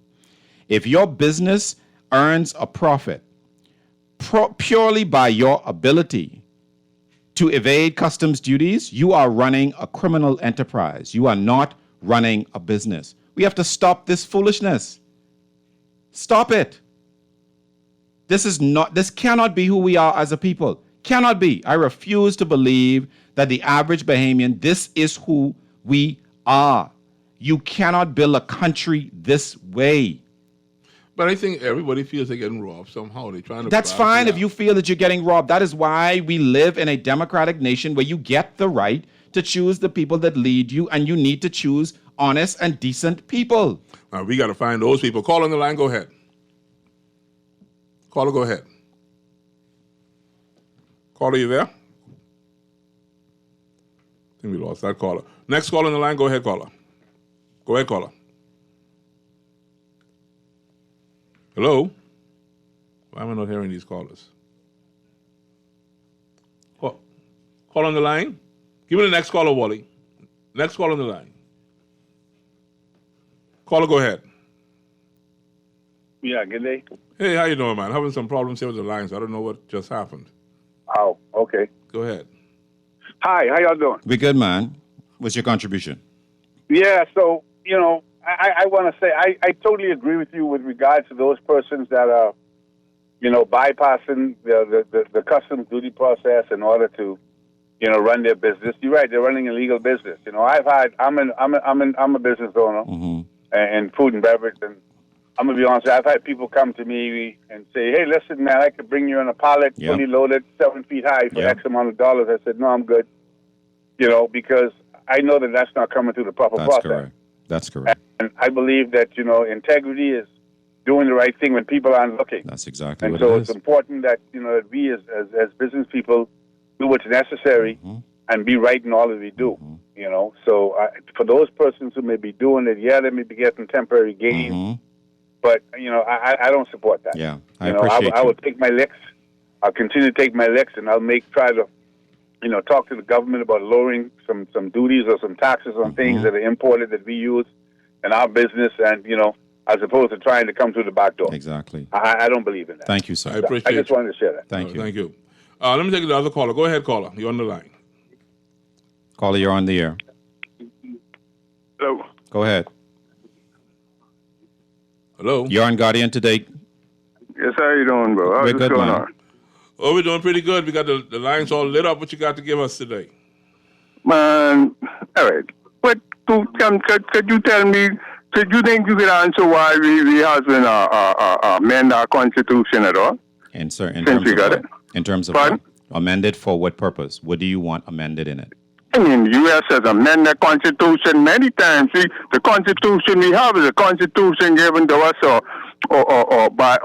if your business earns a profit purely by your ability to evade customs duties, you are running a criminal enterprise. You are not running a business. We have to stop this foolishness. Stop it. This cannot be who we are as a people. Cannot be. I refuse to believe that the average Bahamian, this is who we are. You cannot build a country this way. But I think everybody feels they're getting robbed somehow. They're trying to. That's fine if you feel that you're getting robbed. That is why we live in a democratic nation where you get the right to choose the people that lead you, and you need to choose honest and decent people. We got to find those people. Call on the line. Go ahead. Caller, go ahead. Caller, you there? I think we lost that caller. Next caller on the line. Go ahead, caller. Go ahead, caller. Hello? Why am I not hearing these callers? Call on the line. Give me the next caller, Wally. Next call on the line. Caller, go ahead. Yeah, good day. Hey, how you doing, man? Having some problems here with the lines. I don't know what just happened. Oh, okay. Go ahead. Hi, how y'all doing? We're good, man. What's your contribution? Yeah, so, I want to say I totally agree with you with regards to those persons that are, bypassing the customs duty process in order to, run their business. You're right; they're running a legal business. I'm a business owner and food and beverage, and I'm gonna be honest. I've had people come to me and say, "Hey, listen, man, I could bring you on a pallet, fully loaded, 7 feet high for X amount of dollars." I said, "No, I'm good," because I know that that's not coming through the proper process. Correct. That's correct. And I believe that, integrity is doing the right thing when people aren't looking. That's exactly and what so it it's is. important that, that we as business people do what's necessary and be right in all that we do, So for those persons who may be doing it, they may be getting temporary gain, but, I don't support that. Yeah, I appreciate I will take my licks. I'll continue to take my licks, and I'll try to talk to the government about lowering some duties or some taxes on things that are imported that we use in our business. And, as opposed to trying to come through the back door. Exactly. I don't believe in that. Thank you, sir. I appreciate I just wanted to share that. Thank you. Thank you. Let me take the other caller. Go ahead, caller. You're on the line. Caller, you're on the air. Hello. Go ahead. Hello. You're on Guardian today. Yes, how you doing, bro? How's We're this good, going man. on? Oh, we're doing pretty good. We got the lines all lit up. What you got to give us today? Man, all right. But could you tell me, could you think you could answer why we hasn't amend our constitution at all? In Since terms we of got what? it. In terms of Pardon? what? Amended for what purpose? What do you want amended in it? I mean, the U.S. has amended the Constitution many times. See, the Constitution we have is a Constitution given to us by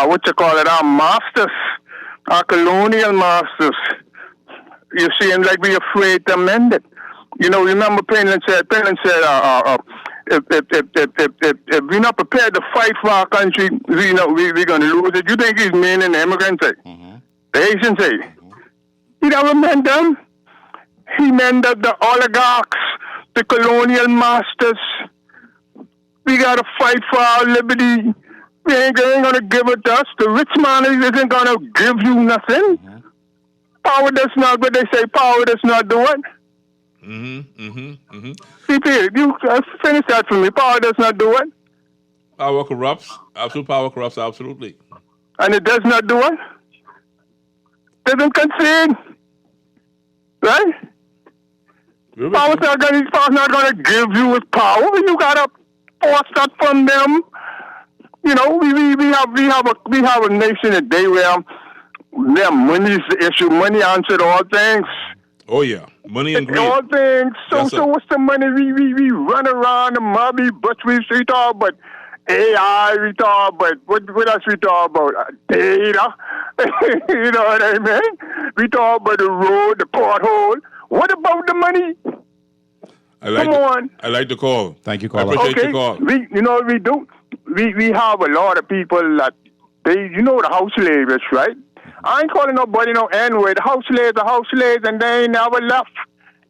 what you call it, our masters, our colonial masters. You seem like we're afraid to amend it. You know, remember Penland said, if we're not prepared to fight for our country, we're going to lose it. You think he's meaning the immigrants say? The Haitians say? He never meant them. He meant that the oligarchs, the colonial masters, we got to fight for our liberty. We ain't going to give it to us. The rich man isn't going to give you nothing. Power does not, what they say, power does not do it. CP, you finish that for me. Power does not do it. Power corrupts. Absolute power corrupts, absolutely. And it does not do it. Doesn't concede. Right? Power's not going to give you his power. You got to force that from them. You know, we have a nation today where their money's the issue. Money answered all things. Oh yeah, money and greed. All things. So Yes, sir. so what's the money? We run around the mobby, but we talk about AI. We talk about what else we talk about? Data. You know what I mean? We talk about the road, the pothole. What about the money? I like the call. Thank you, I caller. appreciate your call. You know what we do? We have a lot of people that the house slaves, right? I ain't calling nobody no N-word. House slaves are house slaves, and they ain't never left.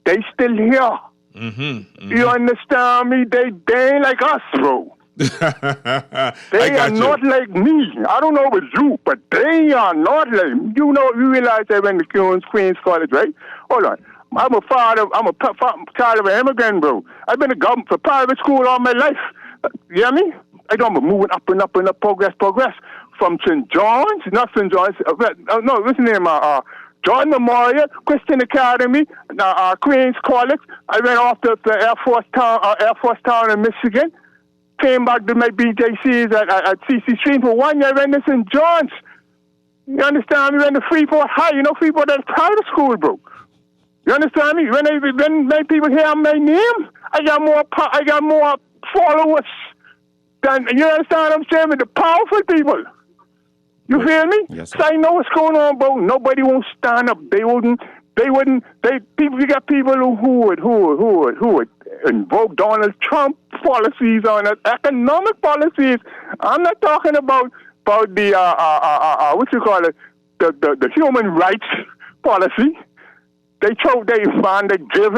They still here. You understand me? They ain't like us, bro. They are not like me. I don't know about you, but they are not like me. You realize that when the Queen's College, right? Hold on. I'm a child of an immigrant, bro. I've been a government for private school all my life. You hear me? I'm moving up and up and up, progress. From St. John's, not St. John's, no, what's the name? John Memorial, Christian Academy, Queen's College. I went off to Air Force Town in Michigan. Came back to my BJCs at CC Street for 1 year. I went to St. John's. You understand me? Went to Freeport High. You know Freeport, that's private school, bro. You understand me? When people hear my name, I got more followers than, you understand what I'm saying? With the powerful people. You feel me? Yes, so I know what's going on, bro. Nobody won't stand up. We got people who would invoke Donald Trump policies on us, economic policies. I'm not talking about the what you call it, the human rights policy. They give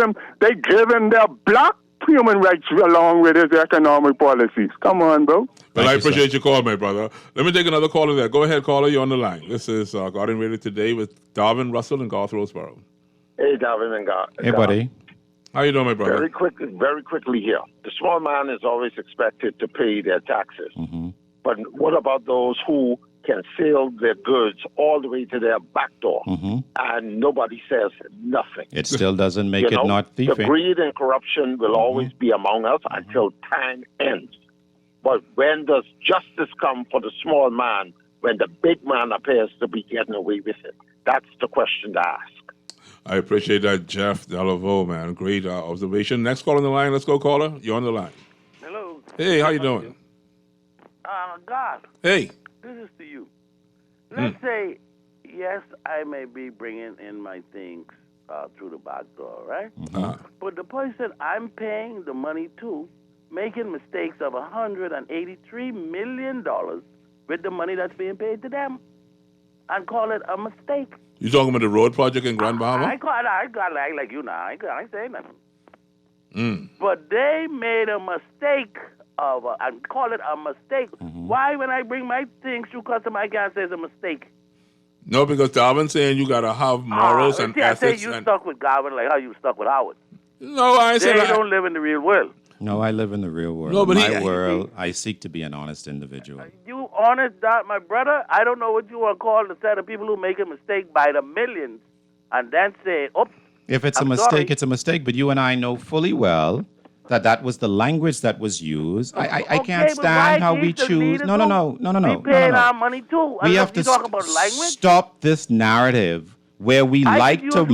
him their black human rights along with his economic policies. Come on, bro. Well, I appreciate your call, my brother. Let me take another caller there. Go ahead, caller. You're on the line. This is Guardian Radio Today with Darvin Russell and Garth Roseborough. Hey, Darvin and Garth. Hey, buddy. How you doing, my brother? Very quickly here. The small man is always expected to pay their taxes. But what about those who can sell their goods all the way to their back door and nobody says nothing? It still doesn't make it not The thieving. greed and corruption will always be among us until time ends. But when does justice come for the small man when the big man appears to be getting away with it? That's the question to ask. I appreciate that, Jeff Delaveau, man. Great observation. Next call on the line. Let's go, caller. You're on the line. Hello. Hey, how you doing? God. Hey. This is to you. Let's say, yes, I may be bringing in my things through the back door, right? But the person I'm paying the money to making mistakes of $183 million with the money that's being paid to them and call it a mistake. You talking about the road project in Grand Bahama? I got like you now. I ain't say nothing. But they made a mistake and call it a mistake. Why, when I bring my things through custom, I can't say it's a mistake? No, because Darwin saying you got to have morals and I ethics. say you stuck with Garvin like how you stuck with Howard. No, I said they don't live in the real world. No, I live in the real world. No, but in my world, I seek to be an honest individual. You honest, my brother? I don't know what you want to call the set of people who make a mistake by the millions and then say, oops. If it's I'm a mistake, sorry. it's a mistake. But you and I know fully well that was the language that was used. I can't stand how we choose. No. We paying our money too. We have you to talk about language. stop this narrative where we like to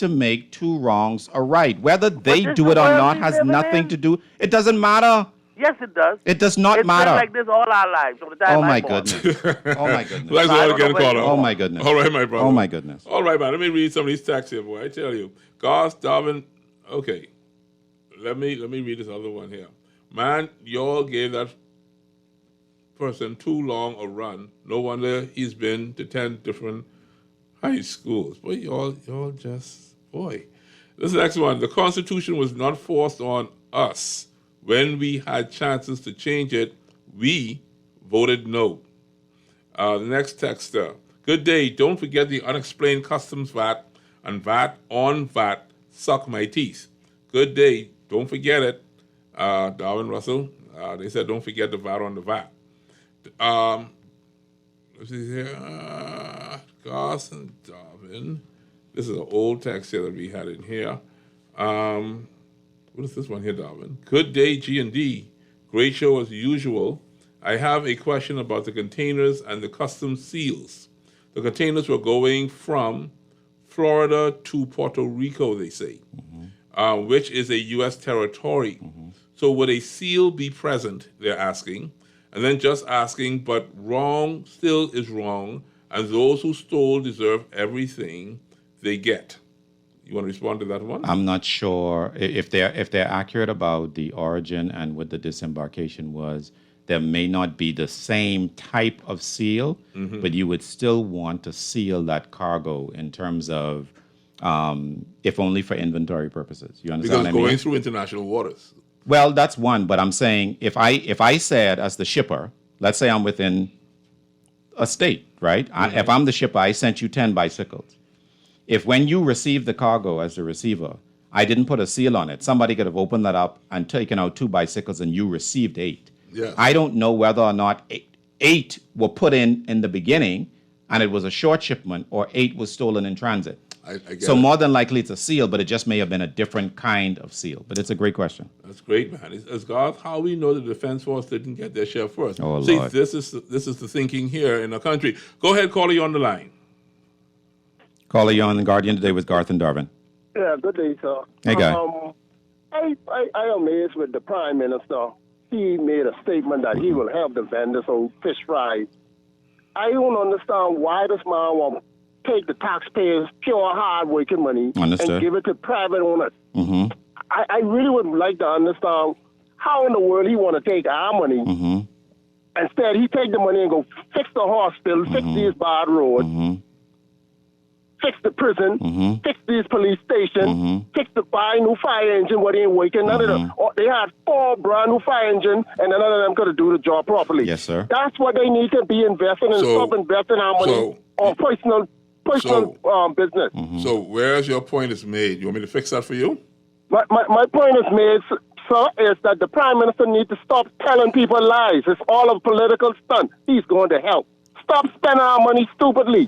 make two wrongs a right. Whether they this do the it or world not we has living nothing in? to do. It doesn't matter. Yes, it does. It does not matter. It's been like this all our lives. From the time Oh my I'm born. goodness. Oh my goodness. Let's all get a caller. Oh my goodness. All right, my brother. Oh my goodness. All right, man. Let me read some of these texts here, boy. I tell you. Garth, Darwin. Okay. Let me read this other one here. Man, y'all gave that person too long a run. No wonder he's been to 10 different high schools. Boy, y'all just, boy. This next one. The Constitution was not forced on us. When we had chances to change it, we voted no. The next texter. Good day. Don't forget the unexplained customs VAT and VAT on VAT. Suck my teeth. Good day. Don't forget it. Darwin Russell. They said don't forget the VAT on the VAT. Let's see here. Garth and Darwin. This is an old text here that we had in here. What is this one here, Darwin? Good day, G&D. Great show as usual. I have a question about the containers and the customs seals. The containers were going from Florida to Puerto Rico, they say, which is a U.S. territory. So would a seal be present, they're asking, and then just asking, but wrong still is wrong, and those who stole deserve everything they get. You want to respond to that one? I'm not sure if they're accurate about the origin and what the disembarkation was. There may not be the same type of seal, but you would still want to seal that cargo in terms of, if only for inventory purposes. You understand Because what I mean? going through international waters. Well, that's one, but I'm saying if I said as the shipper, let's say I'm within a state, right? If I'm the shipper, I sent you 10 bicycles. If when you received the cargo as the receiver, I didn't put a seal on it, somebody could have opened that up and taken out 2 bicycles and you received 8. Yes. I don't know whether or not 8 were put in the beginning and it was a short shipment or 8 was stolen in transit. I get So it. more than likely it's a seal, but it just may have been a different kind of seal. But it's a great question. That's great, man. It's Garth, how we know the Defense Force didn't get their share first. Oh, See, Lord. this is the thinking here in the country. Go ahead, caller, you on the line. Caller, you on The Guardian today with Garth and Darwin. Yeah, good day, sir. Hey, guy. I am amazed with the Prime Minister. He made a statement that he will help the vendors on fish fries. I don't understand why this man won't take the taxpayers' pure hard-working money Understood. and give it to private owners. Mm-hmm. I really would like to understand how in the world he want to take our money. Mm-hmm. Instead, he take the money and go fix the hospital, fix these bad roads, fix the prison, fix these police stations, fix the buy new fire engine what ain't working. None of them. They had 4 brand new fire engines, and none of them could do the job properly. Yes, sir. That's what they need to be investing in. Stop investing our money on personal business. So whereas your point is made, you want me to fix that for you? My point is made, sir, is that the Prime Minister needs to stop telling people lies. It's all a political stunt. He's going to help. Stop spending our money stupidly.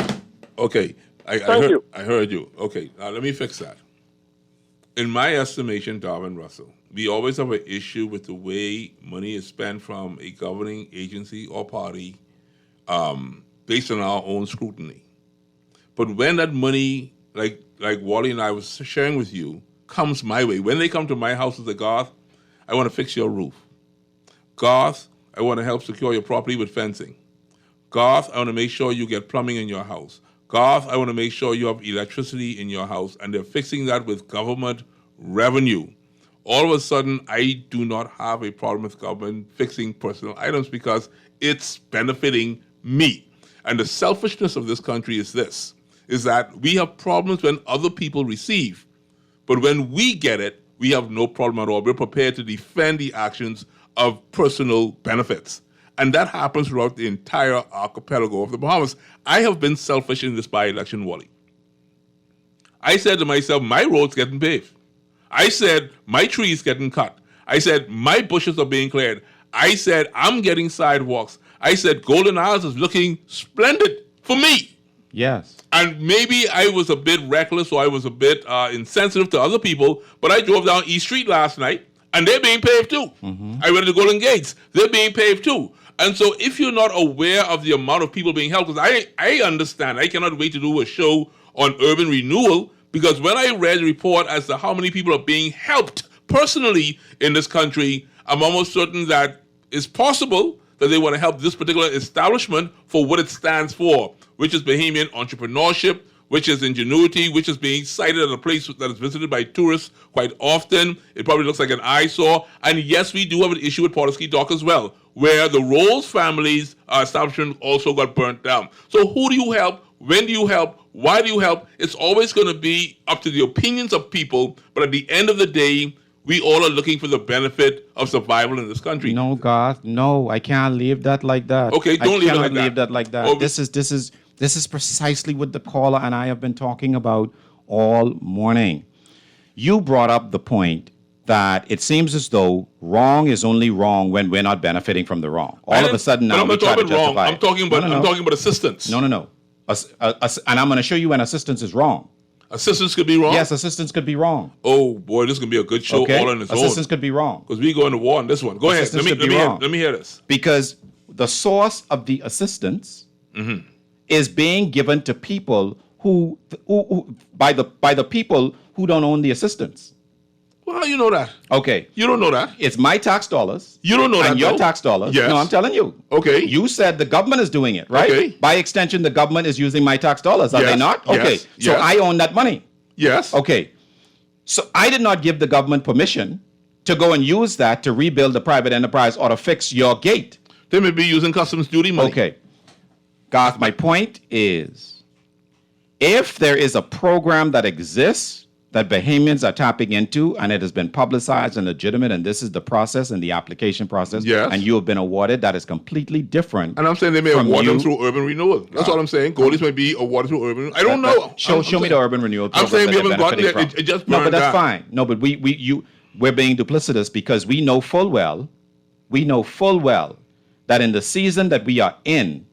Okay. I heard you. Okay, now let me fix that. In my estimation, Darwin Russell, we always have an issue with the way money is spent from a governing agency or party based on our own scrutiny. But when that money, like Wally and I was sharing with you, comes my way, when they come to my house as a Garth, I want to fix your roof. Garth, I want to help secure your property with fencing. Garth, I want to make sure you get plumbing in your house. Garth, I want to make sure you have electricity in your house, and they're fixing that with government revenue. All of a sudden, I do not have a problem with government fixing personal items because it's benefiting me. And the selfishness of this country is this, is that we have problems when other people receive, but when we get it, we have no problem at all. We're prepared to defend the actions of personal benefits. And that happens throughout the entire archipelago of the Bahamas. I have been selfish in this by-election, Wally. I said to myself, my road's getting paved. I said, my trees getting cut. I said, my bushes are being cleared. I said, I'm getting sidewalks. I said, Golden Isles is looking splendid for me. Yes. And maybe I was a bit reckless or I was a bit insensitive to other people, but I drove down East Street last night, and they're being paved too. I went to the Golden Gates. They're being paved too. And so if you're not aware of the amount of people being helped, because I understand, I cannot wait to do a show on urban renewal, because when I read the report as to how many people are being helped personally in this country, I'm almost certain that it's possible that they want to help this particular establishment for what it stands for, which is Bahamian entrepreneurship, which is ingenuity, which is being cited at a place that is visited by tourists quite often. It probably looks like an eyesore. And yes, we do have an issue with Port Dock as well, where the Rolls family's establishment also got burnt down. So who do you help? When do you help? Why do you help? It's always going to be up to the opinions of people, but at the end of the day, we all are looking for the benefit of survival in this country. No, God, no, I can't leave that like that. Okay, don't leave it like that. I cannot leave that like that. Oh, This is precisely what the caller and I have been talking about all morning. You brought up the point that it seems as though wrong is only wrong when we're not benefiting from the wrong. All of a sudden now we try to justify it. I'm talking about assistance. No. And I'm going to show you when assistance is wrong. Assistance could be wrong? Yes, assistance could be wrong. Oh, boy, this is going to be a good show all on its own. Assistance could be wrong. Because we go into war on this one. Go ahead. Let me hear this. Because the source of the assistance is being given to people who by the people who don't own the assistance. Well, how do you know that? Okay. You don't know that. It's my tax dollars. You don't know that, And your though? tax dollars. Yes. No, I'm telling you. Okay. You said the government is doing it, right? Okay. By extension, the government is using my tax dollars, are Yes. they not? Okay. Yes. So Yes. I own that money. Yes. Okay. So I did not give the government permission to go and use that to rebuild the private enterprise or to fix your gate. They may be using customs duty money. Okay. Garth, my point is, if there is a program that exists that Bahamians are tapping into, and it has been publicized and legitimate, and this is the process and the application process, Yes. and you have been awarded, that is completely different. And I'm saying they may from award them you. through urban renewal. That's all I'm saying. Goalies may be awarded through urban renewal. I don't know. Show me the urban renewal I'm program saying that we they're haven't gotten benefiting there. from. It just No, burned but that's down. fine. No, but we're being duplicitous because we know full well that in the season that we are in,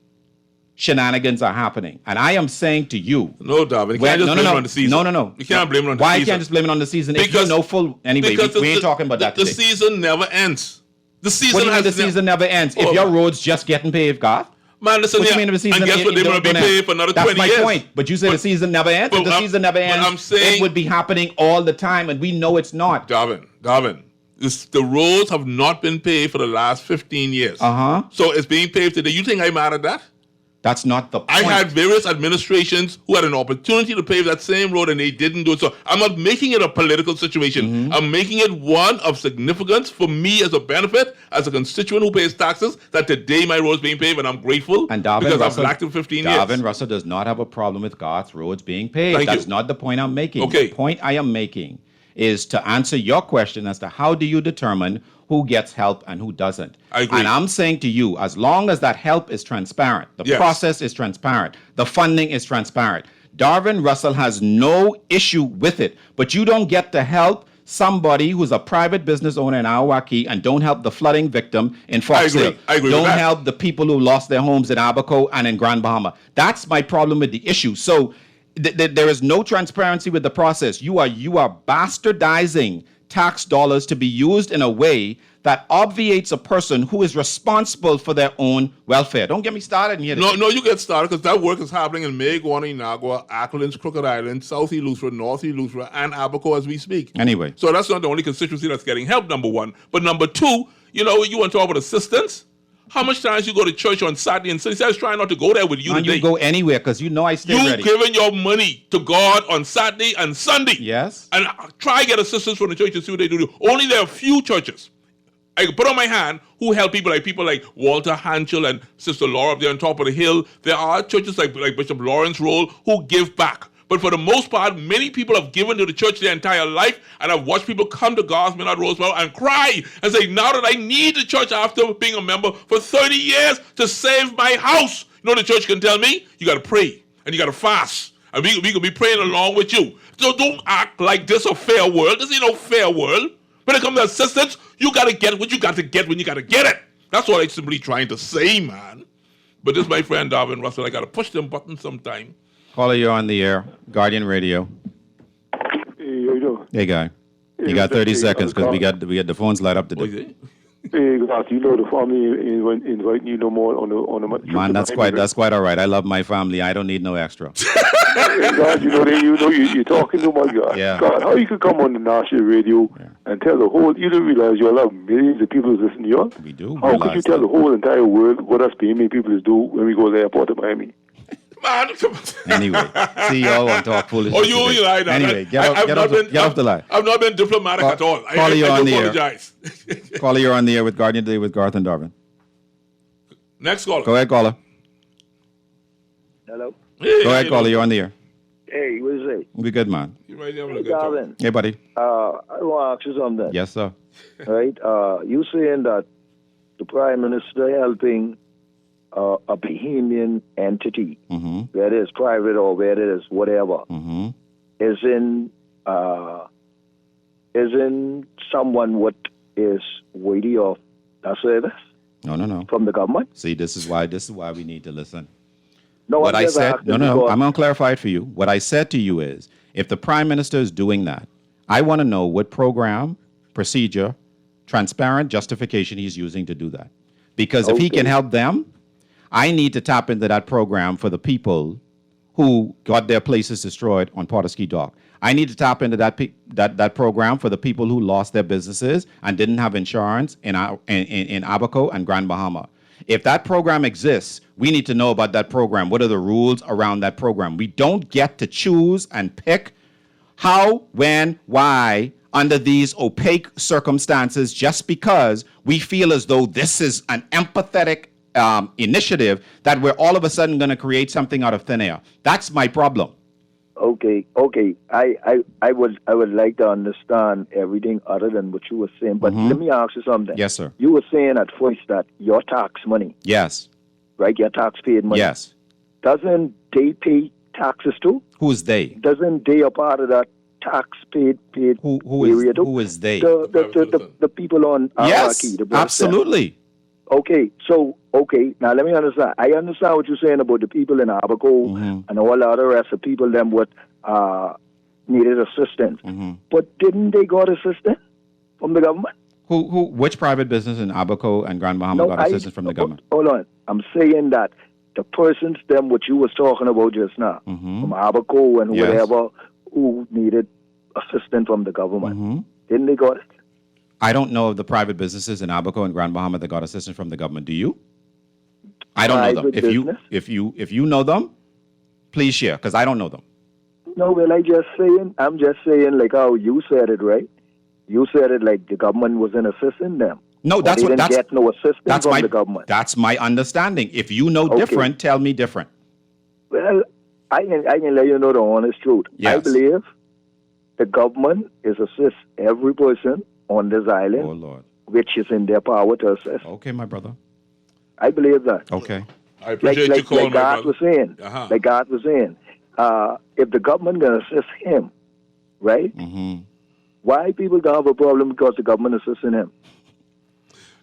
shenanigans are happening. And I am saying to you... No, Darvin. You can't just blame it on the season. No. You can't blame it on the Why season. I can't just blame it on the season? If you know full... Anyway, we ain't talking about that The today. season never ends. The season What do you mean has the season never ends? If Oh. your road's just getting paved, Garth? Man, listen What do here. you mean if the season And guess what? They're going to be paid for another 20 years. That's my point. But you say the season never ends. If the season never ends, I'm saying, it would be happening all the time, and we know it's not. Darvin, the roads have not been paved for the last 15 years. So it's being paved today. You think I'm mad at that? That's not the point. I had various administrations who had an opportunity to pave that same road and they didn't do it. So I'm not making it a political situation. I'm making it one of significance for me as a benefit, as a constituent who pays taxes, that today my road is being paved and I'm grateful And Darvin because Russell, I've lacked it for 15 years. Darvin Russell does not have a problem with Garth's roads being paved. Thank That's you. not the point I'm making. Okay. The point I am making is to answer your question as to how do you determine who gets help and who doesn't. I agree. And I'm saying to you, as long as that help is transparent, the Yes. process is transparent, the funding is transparent, Darvin Russell has no issue with it, but you don't get to help somebody who's a private business owner in Ahwaukee and don't help the flooding victim in Foxhill. I agree with Don't that. help the people who lost their homes in Abaco and in Grand Bahama. That's my problem with the issue. So there is no transparency with the process. You are bastardizing tax dollars to be used in a way that obviates a person who is responsible for their own welfare. Don't get me started in here. No, you get started because that work is happening in Mayagua, Inagua, Acklands, Crooked Island, South Eleuthera, North Eleuthera, and Abaco as we speak. Anyway. So that's not the only constituency that's getting help, number one. But number two, you want to talk about assistance? How much times you go to church on Saturday and Sunday? I was trying not to go there with you And today. you go anywhere because you know I stay You've ready. given your money to God on Saturday and Sunday. Yes. And try to get assistance from the church to see what they do. Only there are few churches I can put on my hand who help people like Walter Hanchel and Sister Laura up there on top of the hill. There are churches like Bishop Lawrence Roll who give back. But for the most part, many people have given to the church their entire life, and I've watched people come to God's Minute Roseboro and cry and say, now that I need the church after being a member for 30 years to save my house. You know what the church can tell me? You got to pray, and you got to fast, and we can be praying along with you. So don't act like this a fair world. This ain't no fair world. When it comes to assistance, you got to get what you got to get when you got to get it. That's what I'm simply trying to say, man. But this, my friend Darvin Russell, I got to push them buttons sometime. Caller, you're on the air. Guardian Radio. Hey, how you doing? Hey, guy. You got 30 seconds because we got the phones light up today. Hey, God, you know the family inviting you no more on the Man, that's quite all right. I love my family. I don't need no extra. Hey, God, you're talking to my God. Yeah. God, how you could come on the national radio and tell the whole, you don't realize you allow millions of people to listen to you? We do. How could you tell the whole entire world what us paying people to do when we go to the airport in Miami? Man. Anyway, see y'all want to talk foolishness. Oh, you lie now. Anyway, get off the line. I've not been diplomatic at all. Caller, you're on the air. Apologize. Caller, you're on the air with Guardian Today with Garth and Darvin. Next caller. Go ahead, caller. Hello. Hey, Go ahead, caller. You're on the air. Hey, what is it? We good, man. You're right there Hey, Darvin. Hey, buddy. I want to ask you something. Yes, sir. Right? You saying that the Prime Minister helping a Bahamian entity, whether it's private or whether it's whatever, isn't someone what is worthy of that service No. from the government? See, this is why we need to listen. No, What I'm I just said, asking no, because- I'm going to clarify it for you. What I said to you is, if the Prime Minister is doing that, I want to know what program, procedure, transparent justification he's using to do that. Because if he can help them, I need to tap into that program for the people who got their places destroyed on Porterski Dock. I need to tap into that program for the people who lost their businesses and didn't have insurance in Abaco and Grand Bahama. If that program exists, we need to know about that program. What are the rules around that program? We don't get to choose and pick how, when, why, under these opaque circumstances, just because we feel as though this is an empathetic initiative that we're all of a sudden going to create something out of thin air. That's my problem. Okay. I would like to understand everything other than what you were saying. But let me ask you something. Yes, sir. You were saying at first that your tax money, Yes. right? Your tax paid money. Yes. Doesn't they pay taxes too? Who's they? Doesn't they a part of that tax paid area too? Who is they? The people on Yes, Araki, the absolutely. Okay, now let me understand. I understand what you're saying about the people in Abaco and all the other rest of people them what needed assistance. But didn't they got assistance from the government? Which private business in Abaco and Grand Bahama got assistance from the government? Hold on. I'm saying that the persons them what you was talking about just now, from Abaco and Yes. whatever, who needed assistance from the government, didn't they got it? I don't know of the private businesses in Abaco and Grand Bahama that got assistance from the government. Do you? I don't know them. Private If you know them, please share, because I don't know them. No, well, I'm just saying like how you said it, right? You said it like the government wasn't assisting them. No, Or that's they what didn't get no assistance from the government. That's my understanding. If you know different, tell me different. Well, I can let you know the honest truth. Yes. I believe the government is assist every person on this island, which is in their power to assist. Okay, my brother. I believe that. Okay. I appreciate you calling, like God was saying. Like God was saying, if the government gonna assist him, right? Why people gonna have a problem because the government assisting him?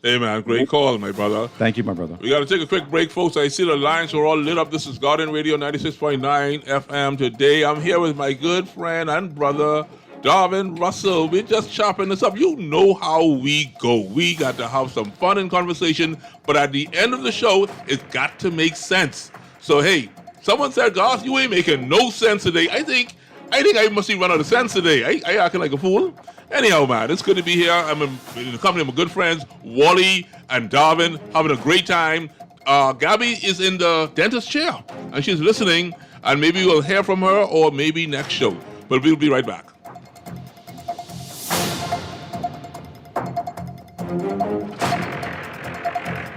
Hey, man, great call, my brother. Thank you, my brother. We got to take a quick break, folks. I see the lines are all lit up. This is Guardian Radio 96.9 FM today. I'm here with my good friend and brother, Darvin Russell. We're just chopping this up. You know how we go. We got to have some fun and conversation, but at the end of the show, it's got to make sense. So, hey, someone said, Garth, you ain't making no sense today. I think I must be running out of sense today. I acting like a fool. Anyhow, man, it's good to be here. I'm in the company of my good friends, Wally and Darvin, having a great time. Gabby is in the dentist chair, and she's listening, and maybe we'll hear from her or maybe next show. But we'll be right back.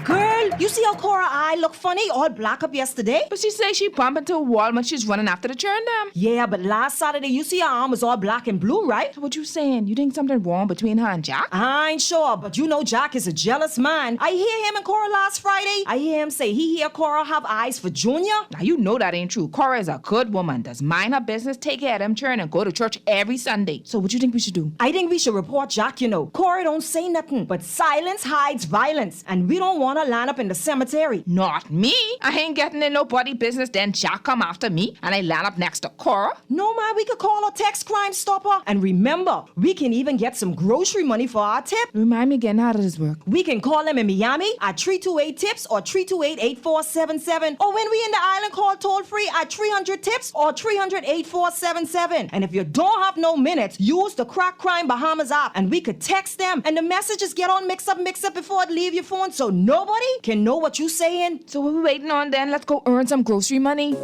Girl, You see how Cora eye look funny, all black up yesterday? But she say she bumped into a wall when she's running after the churn them. Yeah, but last Saturday you see her arm was all black and blue, right? What you saying? You think something wrong between her and Jack? I ain't sure, but you know Jack is a jealous man. I hear him and Cora last Friday. I hear him say he hear Cora have eyes for Junior. Now you know that ain't true. Cora is a good woman, does mind her business, take care of them churn, and go to church every Sunday. So what you think we should do? I think we should report Jack, you know. Cora don't say nothing, but silence hides violence, and we don't want to line up in the cemetery. Not me. I ain't getting in nobody business, then Jack come after me, and I land up next to Cora. No, man, we could call a text Crime Stopper. And remember, we can even get some grocery money for our tip. Remind me again, how does this work? We can call them in Miami at 328-TIPS or 328-8477. Or when we in the island, call toll-free at 300-TIPS or 300-8477. And if you don't have no minutes, use the Crack Crime Bahamas app, and we could text them, and the messages get all mixed up before it leave your phone, so nobody can know what you saying. So what we waiting on then? Let's go earn some grocery money.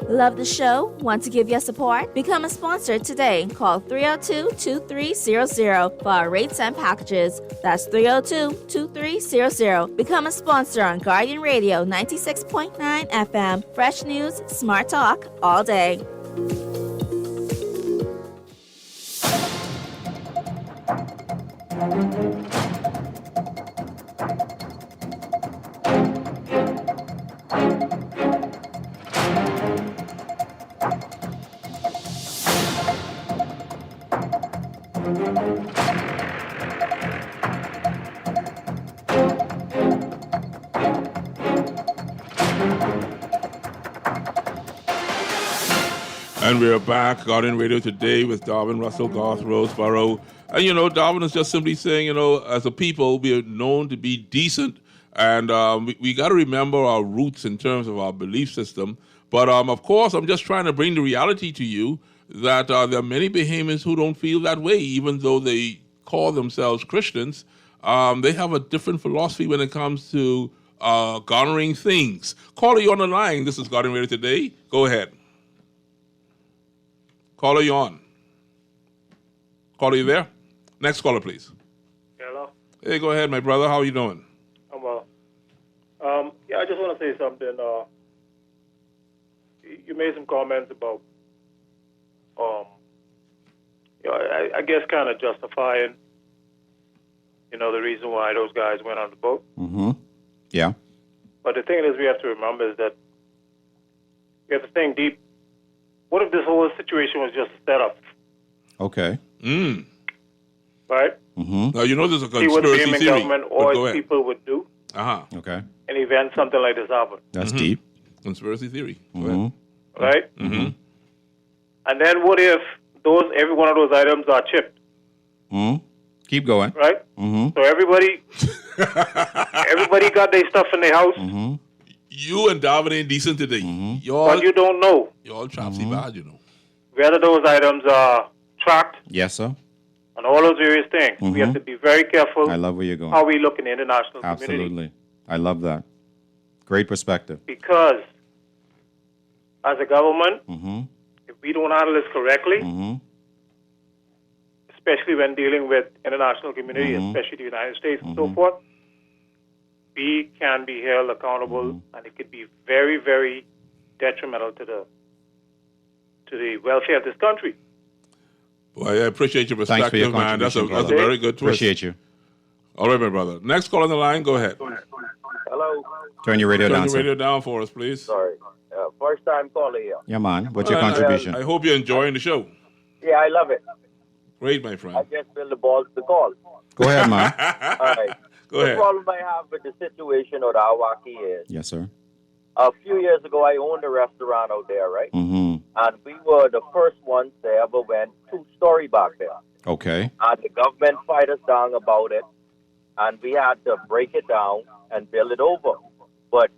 Love the show? Want to give your support? Become a sponsor today. Call 302-2300 for our rates and packages. That's 302-2300. Become a sponsor on Guardian Radio 96.9 FM. Fresh news, smart talk, all day. And we're back, Guardian Radio today with Darwin Russell, Garth Roseborough. And, you know, Darwin is just simply saying, you know, as a people, we are known to be decent. And we got to remember our roots in terms of our belief system. But, of course, I'm just trying to bring the reality to you that there are many Bahamians who don't feel that way, even though they call themselves Christians. They have a different philosophy when it comes to garnering things. Caller, you on the line. This is Guardian Radio today. Go ahead. Caller, you on? Caller, you there? Next caller, please. Hello. Hey, go ahead, my brother. How are you doing? I'm well. Yeah, I just want to say something. You made some comments about, you know, I guess kind of justifying, you know, the reason why those guys went on the boat. Mm-hmm. Yeah. But the thing is, we have to remember is that we have to think deep. What if this whole situation was just a setup? Okay. Right? Mm-hmm. Now, you know there's a See what the conspiracy Yemen theory. government but or go its ahead. people would do Uh-huh. Okay. in event something like this happened. That's deep. Conspiracy theory. Go Mm-hmm. ahead. Right? Mm-hmm. And then what if every one of those items are chipped? Mm-hmm. Keep going. Right? Mm-hmm. So everybody got their stuff in their house, Mm-hmm. You and Darwin ain't decent today. but you don't know Y'all chopsy bad, you know. whether those items are tracked Yes, sir. and all those various things. We have to be very careful I love where you're going. how we look in the international community. Absolutely. I love that. Great perspective. Because as a government, Mm-hmm. if we don't handle this correctly, Mm-hmm. especially when dealing with international community, Mhm. especially the United States and so forth, we can be held accountable, and it could be very, very detrimental to the welfare of this country. Well, I appreciate your Thanks for your perspective, man. That's a contribution, very good twist. Appreciate you. All right, my brother. Next call on the line. Go ahead. Hello. Turn your radio Turn down, your sir. radio down for us, please. Sorry. First time caller here. Yeah, man. What's your Well, contribution? I hope you're enjoying the show. Yeah, I love it. Great, my friend. I just feel the balls to call. Go ahead, man. All right. Go The ahead. problem I have with the situation of the Awaki is, Yes, sir. a few years ago, I owned a restaurant out there, right? Mm-hmm. And we were the first ones that ever went 2-story back there. Okay. And the government fight us down about it, and we had to break it down and build it over. But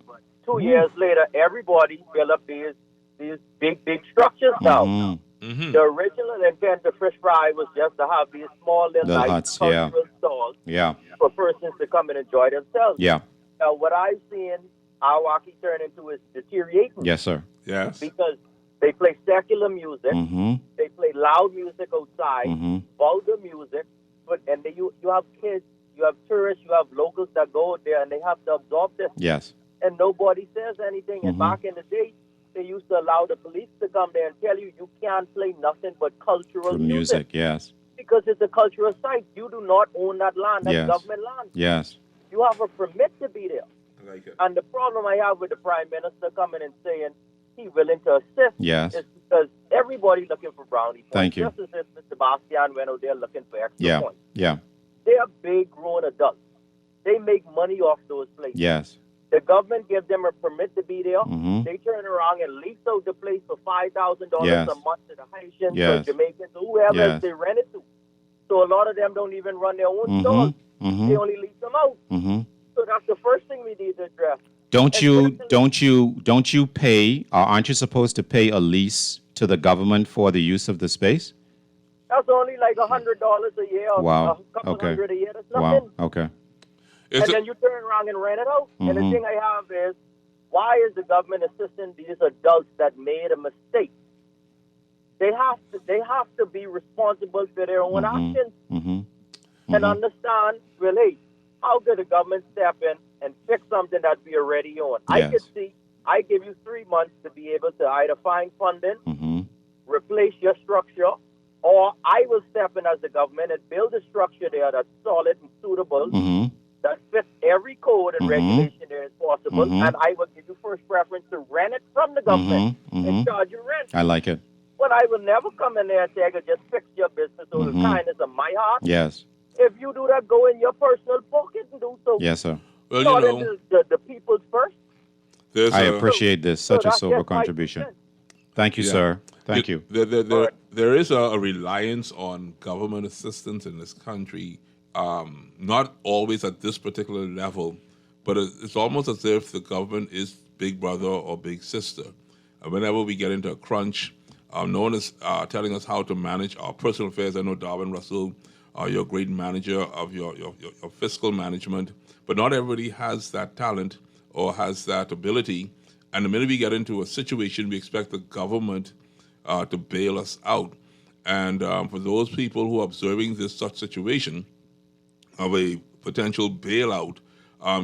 2 years later, everybody built up these big structures now. Mm-hmm. The original intent of Fish Fry was just to have these small little The nice huts, yeah. cultural stalls Yeah. for persons to come and enjoy themselves. Yeah. Now, what I've seen Awaki turn into is deteriorating. Yes, sir. Yes. Because they play secular music, Mm-hmm. they play loud music outside, Mm-hmm. vulgar music, and you have kids You have tourists, you have locals that go out there and they have to absorb this. Yes. And nobody says anything. And back in the day, they used to allow the police to come there and tell you can't play nothing but cultural Through music, yes. because it's a cultural site. You do not own that land. That's Yes. government land. Yes. You have a permit to be there. And the problem I have with the Prime Minister coming and saying he's willing to assist Yes. is because everybody looking for brownie points. Thank you. Just as if Mr. Bastian went out there looking for extra Yeah. points. Yeah. They are big grown adults. They make money off those places. Yes. The government gives them a permit to be there. Mhm. They turn around and lease out the place for $5,000 Yes. a month to the Haitians Yes. or Jamaicans or whoever Yes. they rent it to. So a lot of them don't even run their own stores. Mhm. They only lease them out. Mm-hmm. So that's the first thing we need to address. Don't you pay, or aren't you supposed to pay a lease to the government for the use of the space? That's only like $100 a year or Wow. a couple Okay. hundred a year. That's nothing. Wow. Okay. And then you turn around and rent it out. And the Mhm. thing I have is, why is the government assisting these adults that made a mistake? They have to be responsible for their own actions and understand, well, hey, how could the government step in and fix something that we already own? I Yes. could see, I give you 3 months to be able to either find funding, replace your structure, or I will step in as the government and build a structure there that's solid and suitable, that fits every code and regulation there is possible, and I will give you first preference to rent it from the government and charge you rent. I like it. But I will never come in there and say, I could just fix your business out of kindness of my heart. Yes. If you do that, go in your personal pocket and do so. Yes, sir. Well, Not you know, in the people's first. I appreciate this. Such a that's sober just my contribution. Thank you, Yeah. sir. Thank you. There is a reliance on government assistance in this country, not always at this particular level, but it's almost as if the government is big brother or big sister. And whenever we get into a crunch, no one is telling us how to manage our personal affairs. I know Darwin Russell, you're a great manager of your fiscal management, but not everybody has that talent or has that ability. And the minute we get into a situation, we expect the government to bail us out. And for those people who are observing this such situation of a potential bailout,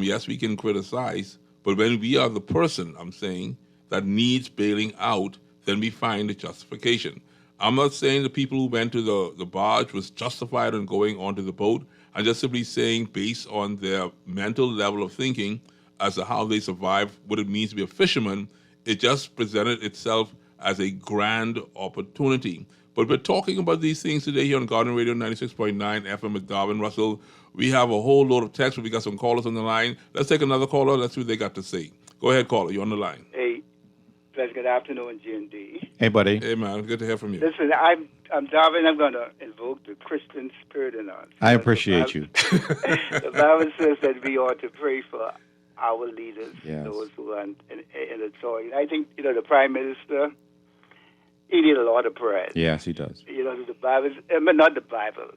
yes, we can criticize, but when we are the person, I'm saying, that needs bailing out, then we find a justification. I'm not saying the people who went to the barge was justified in going onto the boat. I'm just simply saying, based on their mental level of thinking as to how they survive, what it means to be a fisherman, it just presented itself as a grand opportunity. But we're talking about these things today here on Garden Radio 96.9 FM with Darwin Russell. We have a whole load of texts, but we got some callers on the line. Let's take another caller. Let's see what they got to say. Go ahead, caller. You're on the line. Hey, good afternoon, G&D. Hey, buddy. Hey, man. Good to hear from you. Listen, I'm Darwin. I'm going to invoke the Christian spirit in us. I appreciate you. The Bible says that we ought to pray for our leaders, Yes. those who are in authority. I think, the Prime Minister, he need a lot of prayer. Yes, he does. The Bible, not the Bible.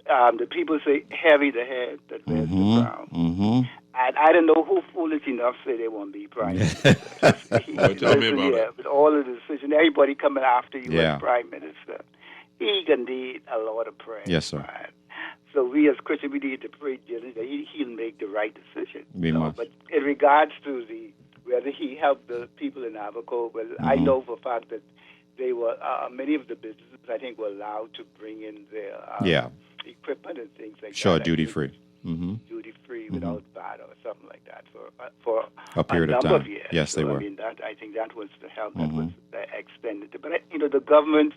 The people say, heavy the head that bears the crown. And I don't know who foolish enough say they won't be Prime Minister. Tell me about it. With all of the decisions, everybody coming after you Yeah. as Prime Minister, he can need a lot of prayer. Yes, sir. So we as Christians, we need to pray that he'll make the right decision. We must. But in regards to whether he helped the people in Abaco, well, I know for a fact that they were many of the businesses, I think, were allowed to bring in their equipment and things like that. Sure, duty free. Mm-hmm. Duty free without VAT or something like that for A period of number time. years. Yes, they So, were. I mean, I think that was the help that was extended. But the government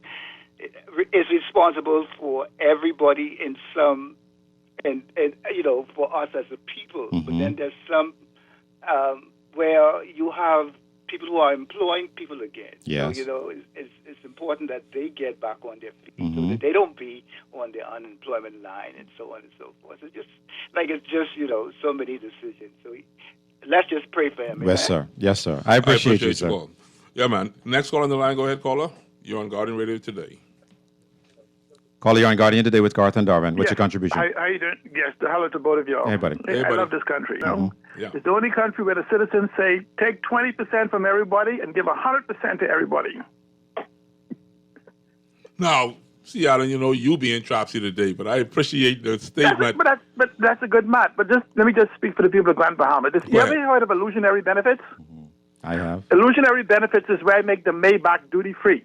is responsible for everybody in some, and for us as a people. But then there's some where you have people who are employing people again. Yes. So, it's important that they get back on their feet so that they don't be on the unemployment line and so on and so forth. It's just so many decisions. So let's just pray for him. Yes, sir. Yes, sir. I appreciate you, sir. Call. Yeah, man. Next call on the line. Go ahead, caller. You're on Guardian Radio today. Caller, you're on Guardian today with Garth and Darwin. What's your contribution? How you doing? Yes, hello to both of y'all. Hey, buddy. I love this country. Yeah. It's the only country where the citizens say, take 20% from everybody and give 100% to everybody. Now, See, Alan, you being Tropsy today, but I appreciate the statement. But that's a good math. But let me just speak for the people of Grand Bahama. You ever heard of illusionary benefits? I have. Illusionary benefits is where I make the Maybach duty free.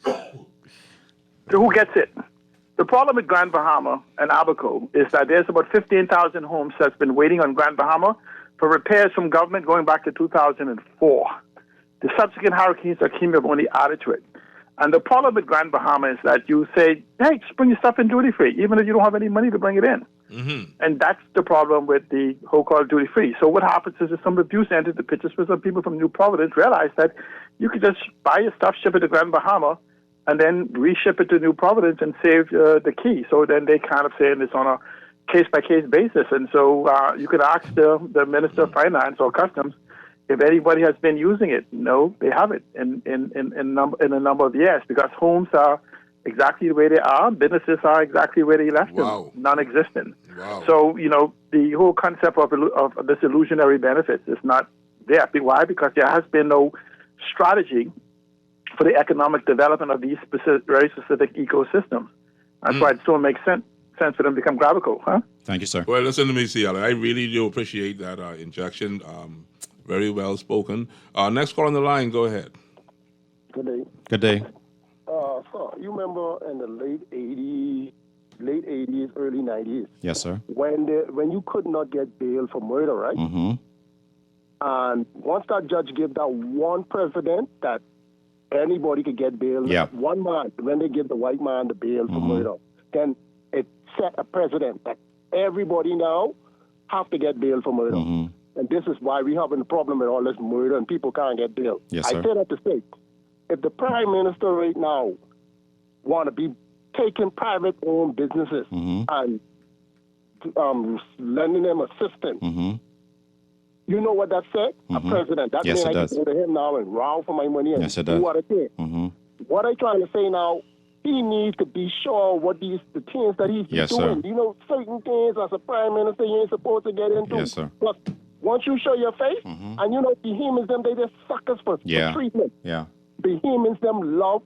So who gets it? The problem with Grand Bahama and Abaco is that there's about 15,000 homes that's been waiting on Grand Bahama for repairs from government going back to 2004. The subsequent hurricanes that came have only added to it. And the problem with Grand Bahama is that you say, hey, just bring your stuff in duty free, even if you don't have any money to bring it in. Mm-hmm. And that's the problem with the so-called duty free. So what happens is that some abuse entered the picture, so some people from New Providence realized that you could just buy your stuff, ship it to Grand Bahama, and then reship it to New Providence and save the key. So then they kind of say it's on a case-by-case basis. And so you could ask the Minister of Finance or Customs if anybody has been using it. No, they haven't in a number of years, because homes are exactly the way they are, businesses are exactly where they left them, non-existent. Wow. So, the whole concept of this illusionary benefits is not there. Why? Because there has been no strategy for the economic development of these very specific ecosystems. That's why it so makes sense for them to become Gravico, huh? Thank you, sir. Well, listen to me, see, Alan. I really do appreciate that injection. Very well spoken. Next call on the line. Go ahead. Good day. Good day. So you remember in the late 80s, early 90s? Yes, sir. When you could not get bail for murder, right? Mm-hmm. And once that judge gave that one precedent that anybody could get bail, one man, when they give the white man the bail for murder, then it set a precedent that everybody now have to get bail for murder. Mm-hmm. And this is why we having a problem with all this murder and people can't get bail. Yes, sir. I say that to say, if the Prime Minister right now want to be taking private-owned businesses and lending them assistance, you know what that said? A president. That means I can go to him now and row for my money and do what I say. What I'm trying to say now, he needs to be sure what the things that he's doing. Sir. Certain things as a Prime Minister you ain't supposed to get into. Yes, sir. But once you show your face, and Bahamians, them, they just suckers for treatment. Yeah. Bahamians, them love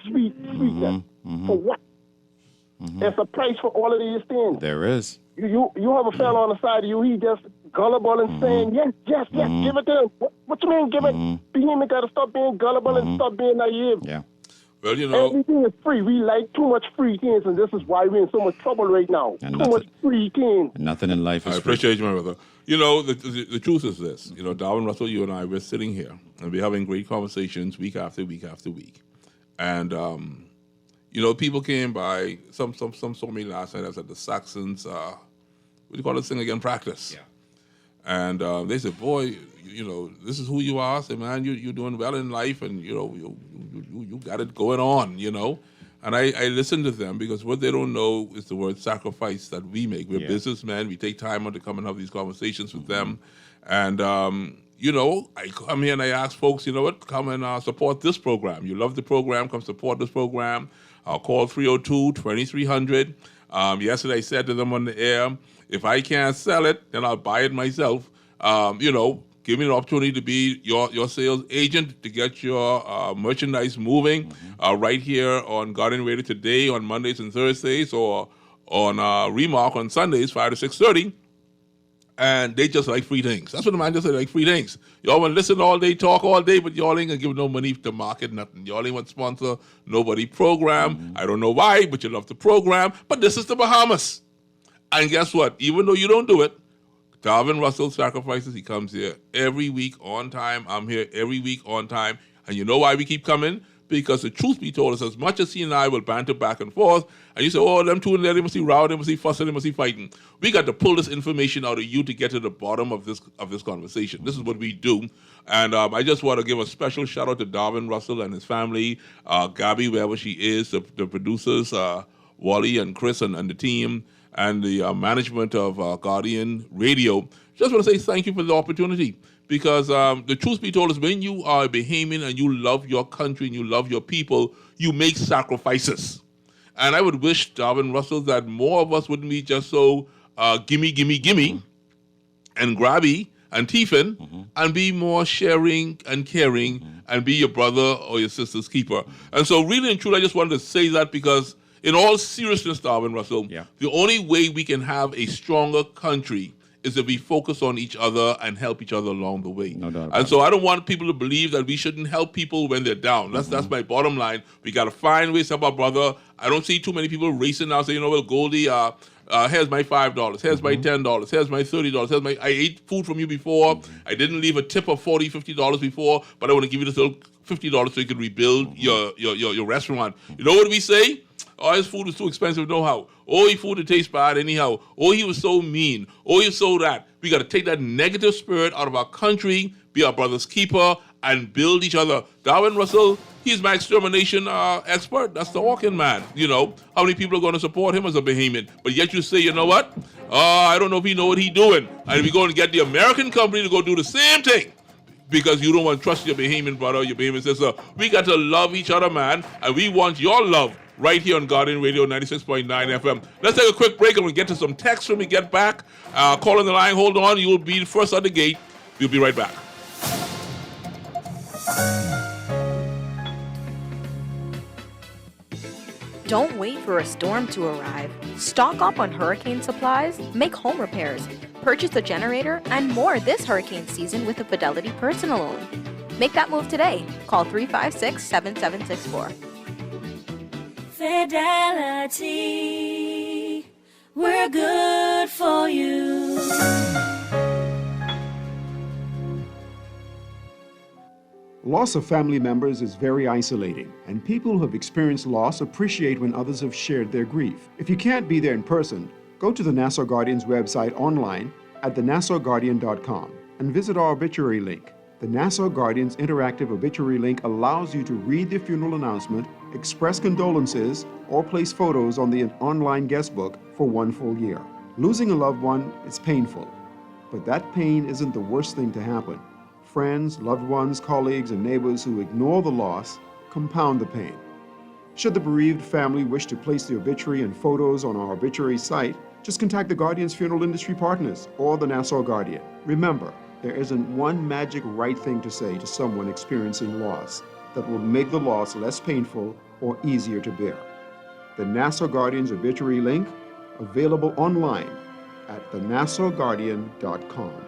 sweetness. For what? There's a price for all of these things. There is. You have a fella on the side of you, he just gullible and saying, yes, give it to him. What you mean, give it? Bahamians got to stop being gullible and stop being naive. Yeah. Well, everything is free. We like too much free things, and this is why we're in so much trouble right now. And too much free things. Nothing in life is I appreciate you, my brother. The truth is this. Darwin Russell, you and I, we're sitting here, and we're having great conversations week after week after week. And, people came by, some saw me last night. I was at the Saxons, what do you call this thing again? Practice. Yeah. And they said, boy, this is who you are. I said, man, you're doing well in life, and, you got it going on, And I listen to them because what they don't know is the word sacrifice that we make. We're businessmen. We take time out to come and have these conversations with them. And, I come here and I ask folks, come and support this program. You love the program, come support this program. I'll call 302-2300. Yesterday I said to them on the air, if I can't sell it, then I'll buy it myself. Give me an opportunity to be your sales agent to get your merchandise moving right here on Guardian Radio today on Mondays and Thursdays, or on Remark on Sundays, 5 to 6:30. And they just like free things. That's what the man just said, like free things. Y'all want to listen all day, talk all day, but y'all ain't going to give no money to market, nothing. Y'all ain't want to sponsor nobody program. I don't know why, but you love the program. But this is the Bahamas. And guess what? Even though you don't do it, Darvin Russell Sacrifices, he comes here every week on time. I'm here every week on time. And you know why we keep coming? Because the truth be told is, as much as he and I will banter back and forth, and you say, oh, them two in there, they must be rowing, they must be fussing, they must be fighting. We got to pull this information out of you to get to the bottom of this conversation. This is what we do. And I just want to give a special shout out to Darvin Russell and his family, Gabby, wherever she is, the producers, Wally and Chris and the team, and the management of Guardian Radio. Just want to say thank you for the opportunity. Because the truth be told is, when you are a Bahamian and you love your country and you love your people, you make sacrifices. And I would wish, Darvin Russell, that more of us wouldn't be just so gimme, and grabby and teething, and be more sharing and caring, and be your brother or your sister's keeper. And so, really and truly, I just wanted to say that because, in all seriousness, Darwin Russell, the only way we can have a stronger country is if we focus on each other and help each other along the way. No doubt. And so I don't want people to believe that we shouldn't help people when they're down. That's my bottom line. We got to find ways to help our brother. I don't see too many people racing now saying, well, Goldie, here's my $5. Here's my $10. Here's my $30. I ate food from you before. I didn't leave a tip of $40, $50 before, but I want to give you this little $50 so you can rebuild your restaurant. You know what we say? Oh, his food was too expensive, no how. Oh, his food tastes bad anyhow. Oh, he was so mean. Oh, he's so that. We got to take that negative spirit out of our country, be our brother's keeper, and build each other. Darwin Russell, he's my extermination expert. That's the walking man. You know, how many people are going to support him as a behemoth? But yet you say, you know what? I don't know if he know what he's doing. And we're going to get the American company to go do the same thing. Because you don't want to trust your Bahamian brother, your Bahamian sister. We got to love each other, man. And we want your love right here on Guardian Radio 96.9 FM. Let's take a quick break and we'll get to some text when we get back. Call on the line. Hold on. You will be the first at the gate. We'll be right back. Don't wait for a storm to arrive. Stock up on hurricane supplies, make home repairs, purchase a generator, and more this hurricane season with a Fidelity personal loan. Make that move today. Call 356-7764. Fidelity, we're good for you. Loss of family members is very isolating, and people who have experienced loss appreciate when others have shared their grief. If you can't be there in person, go to the Nassau Guardian's website online at thenassauguardian.com and visit our obituary link. The Nassau Guardian's interactive obituary link allows you to read the funeral announcement, express condolences, or place photos on the online guest book for 1 full year. Losing a loved one is painful, but that pain isn't the worst thing to happen. Friends, loved ones, colleagues, and neighbors who ignore the loss compound the pain. Should the bereaved family wish to place the obituary and photos on our obituary site, just contact the Guardian's funeral industry partners or the Nassau Guardian. Remember, there isn't one magic right thing to say to someone experiencing loss that will make the loss less painful or easier to bear. The Nassau Guardian's obituary link, available online at thenassauguardian.com.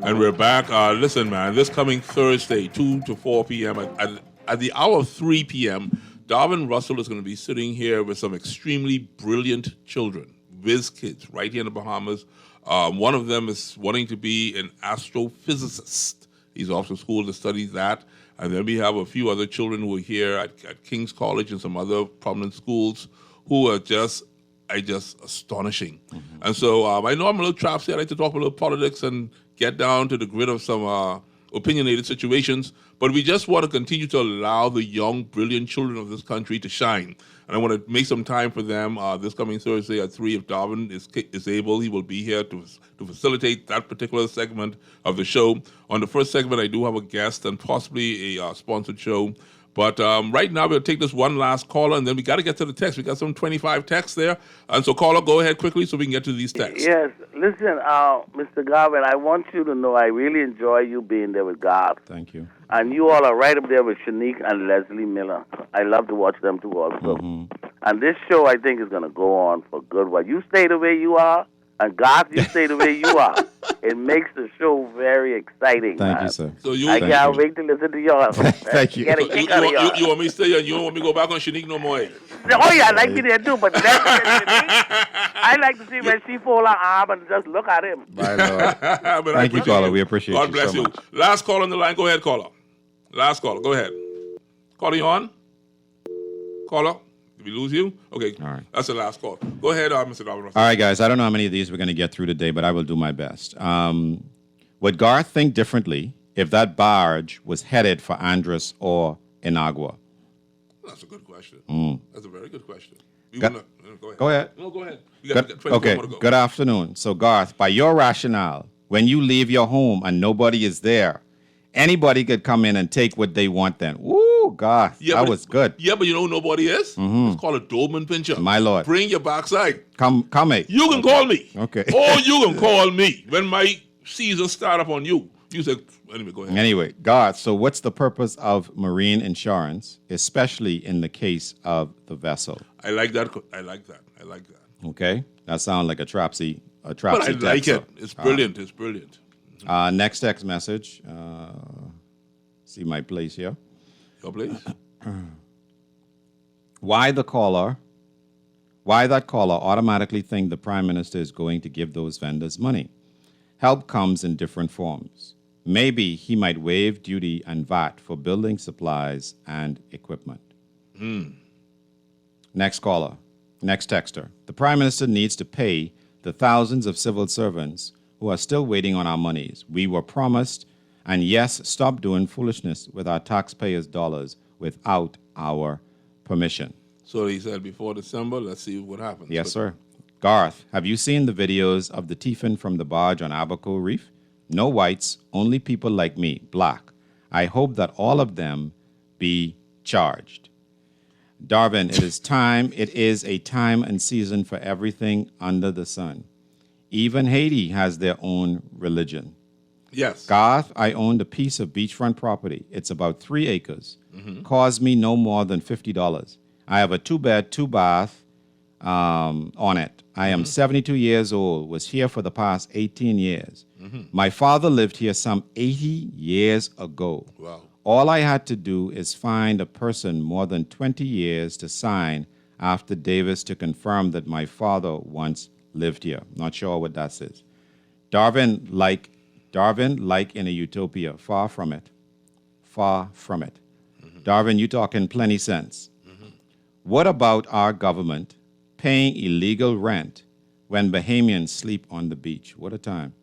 And we're back. Listen, man, this coming Thursday, 2 to 4 p.m. At the hour of 3 p.m., Darwin Russell is going to be sitting here with some extremely brilliant children, whiz kids, right here in the Bahamas. One of them is wanting to be an astrophysicist. He's off to school to study that. And then we have a few other children who are here at King's College and some other prominent schools who are just astonishing. Mm-hmm. And so I know I'm a little trapsy. I like to talk a little politics and get down to the grid of some opinionated situations. But we just want to continue to allow the young, brilliant children of this country to shine. And I want to make some time for them this coming Thursday at 3. If Darwin is able, he will be here to facilitate that particular segment of the show. On the first segment, I do have a guest and possibly a sponsored show. But right now, we'll take this one last caller, and then we got to get to the text. We got some 25 texts there. And so, caller, go ahead quickly so we can get to these texts. Yes. Listen, Mr. Garvin, I want you to know I really enjoy you being there with Garv. Thank you. And you all are right up there with Shanique and Leslie Miller. I love to watch them too also. Mm-hmm. And this show, I think, is going to go on for good while you stay the way you are. And God, you stay the way you are. It makes the show very exciting. Thank you, sir. So I can't wait to listen to y'all. Thank you. Get a kick out of y'all. You want me to stay and you don't want me to go back on Shanique no more? Oh, yeah, I like you there too, but that's I like to see when she fold her arm and just look at him. My Lord. Thank you, caller. We appreciate God you bless so you. much. Last call on the line. Go ahead, caller. Last caller. Go ahead. Caller, you on? Caller? Did we lose you? Okay. All right. That's the last call. Go ahead, Mr. Darwin Russell. All right, guys. I don't know how many of these we're going to get through today, but I will do my best. Would Garth think differently if that barge was headed for Andros or Inagua? That's a good question. Mm. That's a very good question. Go Go ahead. Go ahead. No, go ahead. Okay, good afternoon. So, Garth, by your rationale, when you leave your home and nobody is there, anybody could come in and take what they want then. Woo, Garth, that was good. Yeah, but you know who nobody is? Mhm. It's called a Doberman Pinscher. My lord. Bring your backside. Come, mate. You can call me. Okay. Or you can call me. When my season start up on you, you say, anyway, go ahead. Anyway, Garth, so what's the purpose of marine insurance, especially in the case of the vessel? I like that. I like that. I like that. Okay, that sounds like a Trapsy But I like texter. it. It's brilliant. It's brilliant. Next text message. See my place here. Your place? Why that caller automatically think the Prime Minister is going to give those vendors money? Help comes in different forms. Maybe he might waive duty and VAT for building supplies and equipment. Next caller. Next texter. The Prime Minister needs to pay the thousands of civil servants who are still waiting on our monies. We were promised, and yes, stop doing foolishness with our taxpayers' dollars without our permission. So he said before December, let's see what happens. Yes, sir. Garth, have you seen the videos of the thiefing from the barge on Abaco Reef? No whites, only people like me, black. I hope that all of them be charged. Darwin, it is a time and season for everything under the sun. Even Haiti has their own religion. Yes. Garth, I owned a piece of beachfront property. It's about 3 acres. Mhm. Cost me no more than $50. I have a 2-bed, 2-bath on it. I am 72 years old, was here for the past 18 years. My father lived here some 80 years ago. Wow. All I had to do is find a person more than 20 years to sign after Davis to confirm that my father once lived here. Not sure what that says. Darwin, like in a utopia, far from it. Far from it. Darwin, you talking plenty sense. What about our government paying illegal rent when Bahamians sleep on the beach? What a time.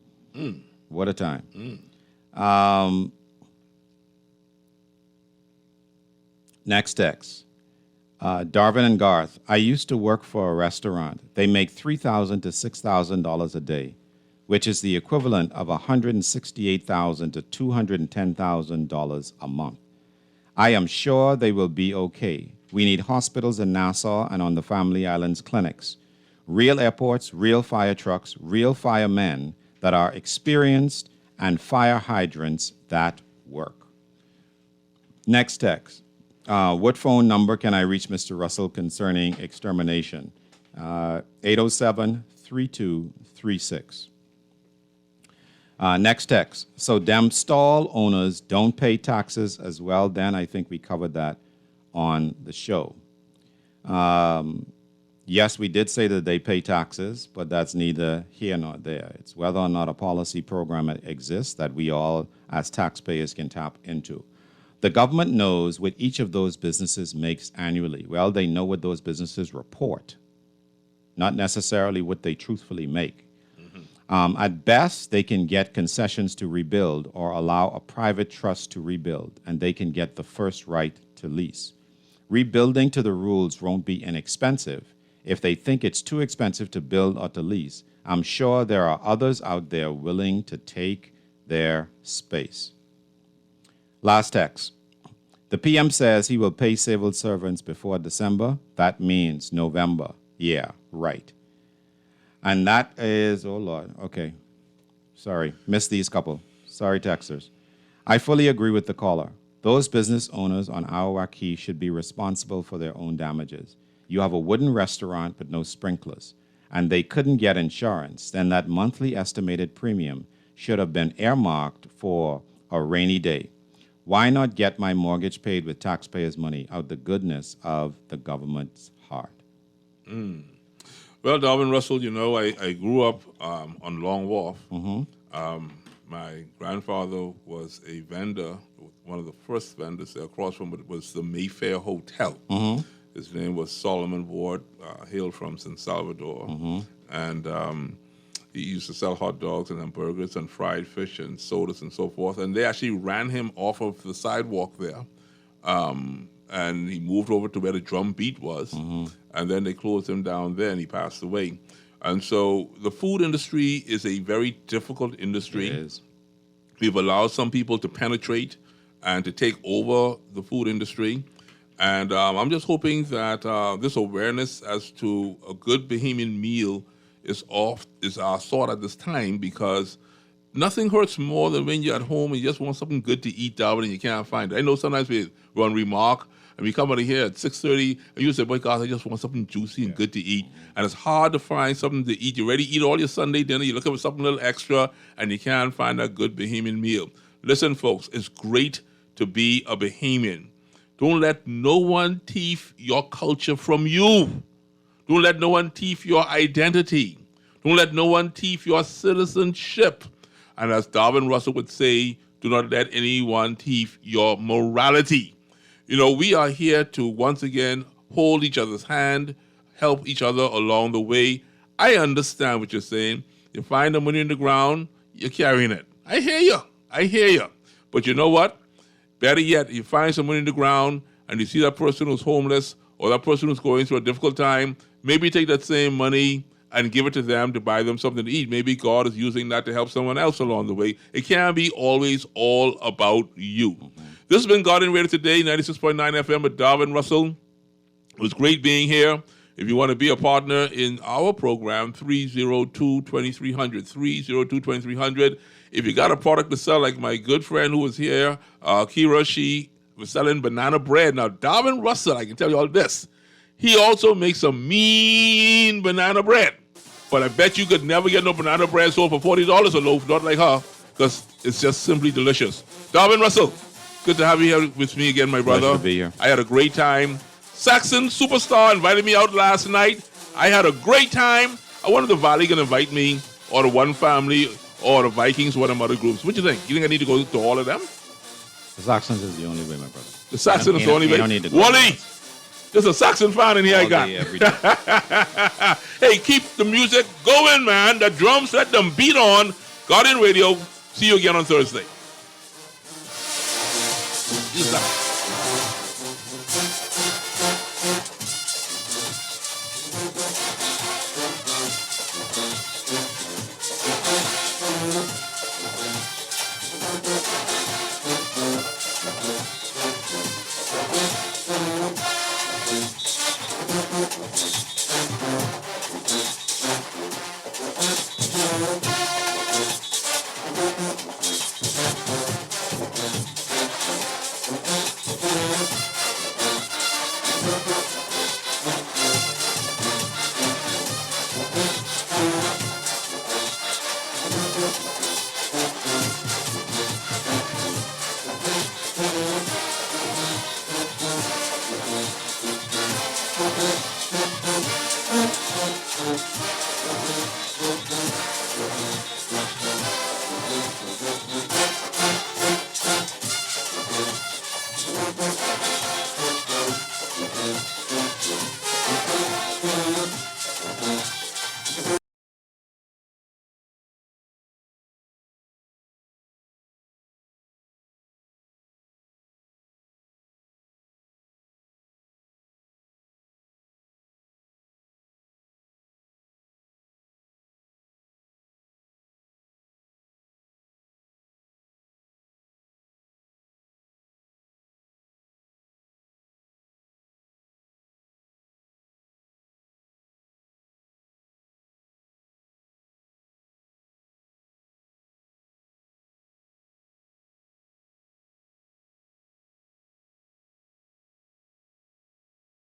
What a time. Next text. Darwin and Garth, I used to work for a restaurant. They make $3,000 to $6,000 a day, which is the equivalent of $168,000 to $210,000 a month. I am sure they will be okay. We need hospitals in Nassau and on the Family Islands clinics, real airports, real fire trucks, real firemen that are experienced, and fire hydrants that work. Next text. What phone number can I reach Mr. Russell concerning extermination? 807-3236. Next text. So them stall owners don't pay taxes as well. Then I think we covered that on the show. Yes, we did say that they pay taxes, but that's neither here nor there. It's whether or not a policy program exists that we all as taxpayers can tap into. The government knows what each of those businesses makes annually. Well, they know what those businesses report, not necessarily what they truthfully make. At best, they can get concessions to rebuild or allow a private trust to rebuild, and they can get the first right to lease. Rebuilding to the rules won't be inexpensive. If they think it's too expensive to build or to lease, I'm sure there are others out there willing to take their space. Last text. The PM says he will pay civil servants before December. That means November. Yeah, right. And that is, oh Lord, okay. Sorry, missed these couple. Sorry, texters. I fully agree with the caller. Those business owners on Arawak Key should be responsible for their own damages. You have a wooden restaurant but no sprinklers, and they couldn't get insurance. Then that monthly estimated premium should have been earmarked for a rainy day. Why not get my mortgage paid with taxpayers' money out the goodness of the government's heart? Well, Darwin Russell, you know, I grew up on Long Wharf. My grandfather was a vendor, one of the first vendors there across from it was the Mayfair Hotel. His name was Solomon Ward, hailed from San Salvador. And he used to sell hot dogs and hamburgers and fried fish and sodas and so forth. And they actually ran him off of the sidewalk there and he moved over to where the drum beat was, and then they closed him down there, and he passed away. And so the food industry is a very difficult industry. It is. We've allowed some people to penetrate and to take over the food industry. And I'm just hoping that this awareness as to a good Bahamian meal is sought at this time, because nothing hurts more than when you're at home and you just want something good to eat, Darwin, and you can't find it. I know sometimes we run Remark, and we come out of here at 6:30, and you say, boy, God, I just want something juicy and good to eat. And it's hard to find something to eat. You're ready to eat all your Sunday dinner, you're looking for something a little extra, and you can't find a good Bahamian meal. Listen, folks, it's great to be a Bahamian. Don't let no one thief your culture from you. Don't let no one thief your identity. Don't let no one thief your citizenship. And as Darwin Russell would say, do not let anyone thief your morality. You know, we are here to once again hold each other's hand, help each other along the way. I understand what you're saying. You find the money in the ground, you're carrying it. I hear you. But you know what? Better yet, you find someone in the ground and you see that person who's homeless or that person who's going through a difficult time, maybe take that same money and give it to them to buy them something to eat. Maybe God is using that to help someone else along the way. It can't be always all about you. This has been Guardian Radio Today, 96.9 FM with Darwin Russell. It was great being here. If you want to be a partner in our program, 302-2300, 302-2300. If you got a product to sell, like my good friend who was here, Kira, she was selling banana bread. Now, Darwin Russell, I can tell you all this, he also makes some mean banana bread. But I bet you could never get no banana bread sold for $40 a loaf, not like her, because it's just simply delicious. Darwin Russell, good to have you here with me again, my brother. Pleasure to be here. I had a great time. Saxon Superstar invited me out last night. I had a great time. I wonder if the Valley can invite me, or the One Family, or the Vikings, or one of them other groups. What do you think? You think I need to go to all of them? The Saxons is the only way, my brother. The Saxon is the only way? Don't need to go. Wally! There's a Saxon fan in here All I got. day, every day. Hey, keep the music going, man. The drums, let them beat on. Guardian Radio. See you again on Thursday.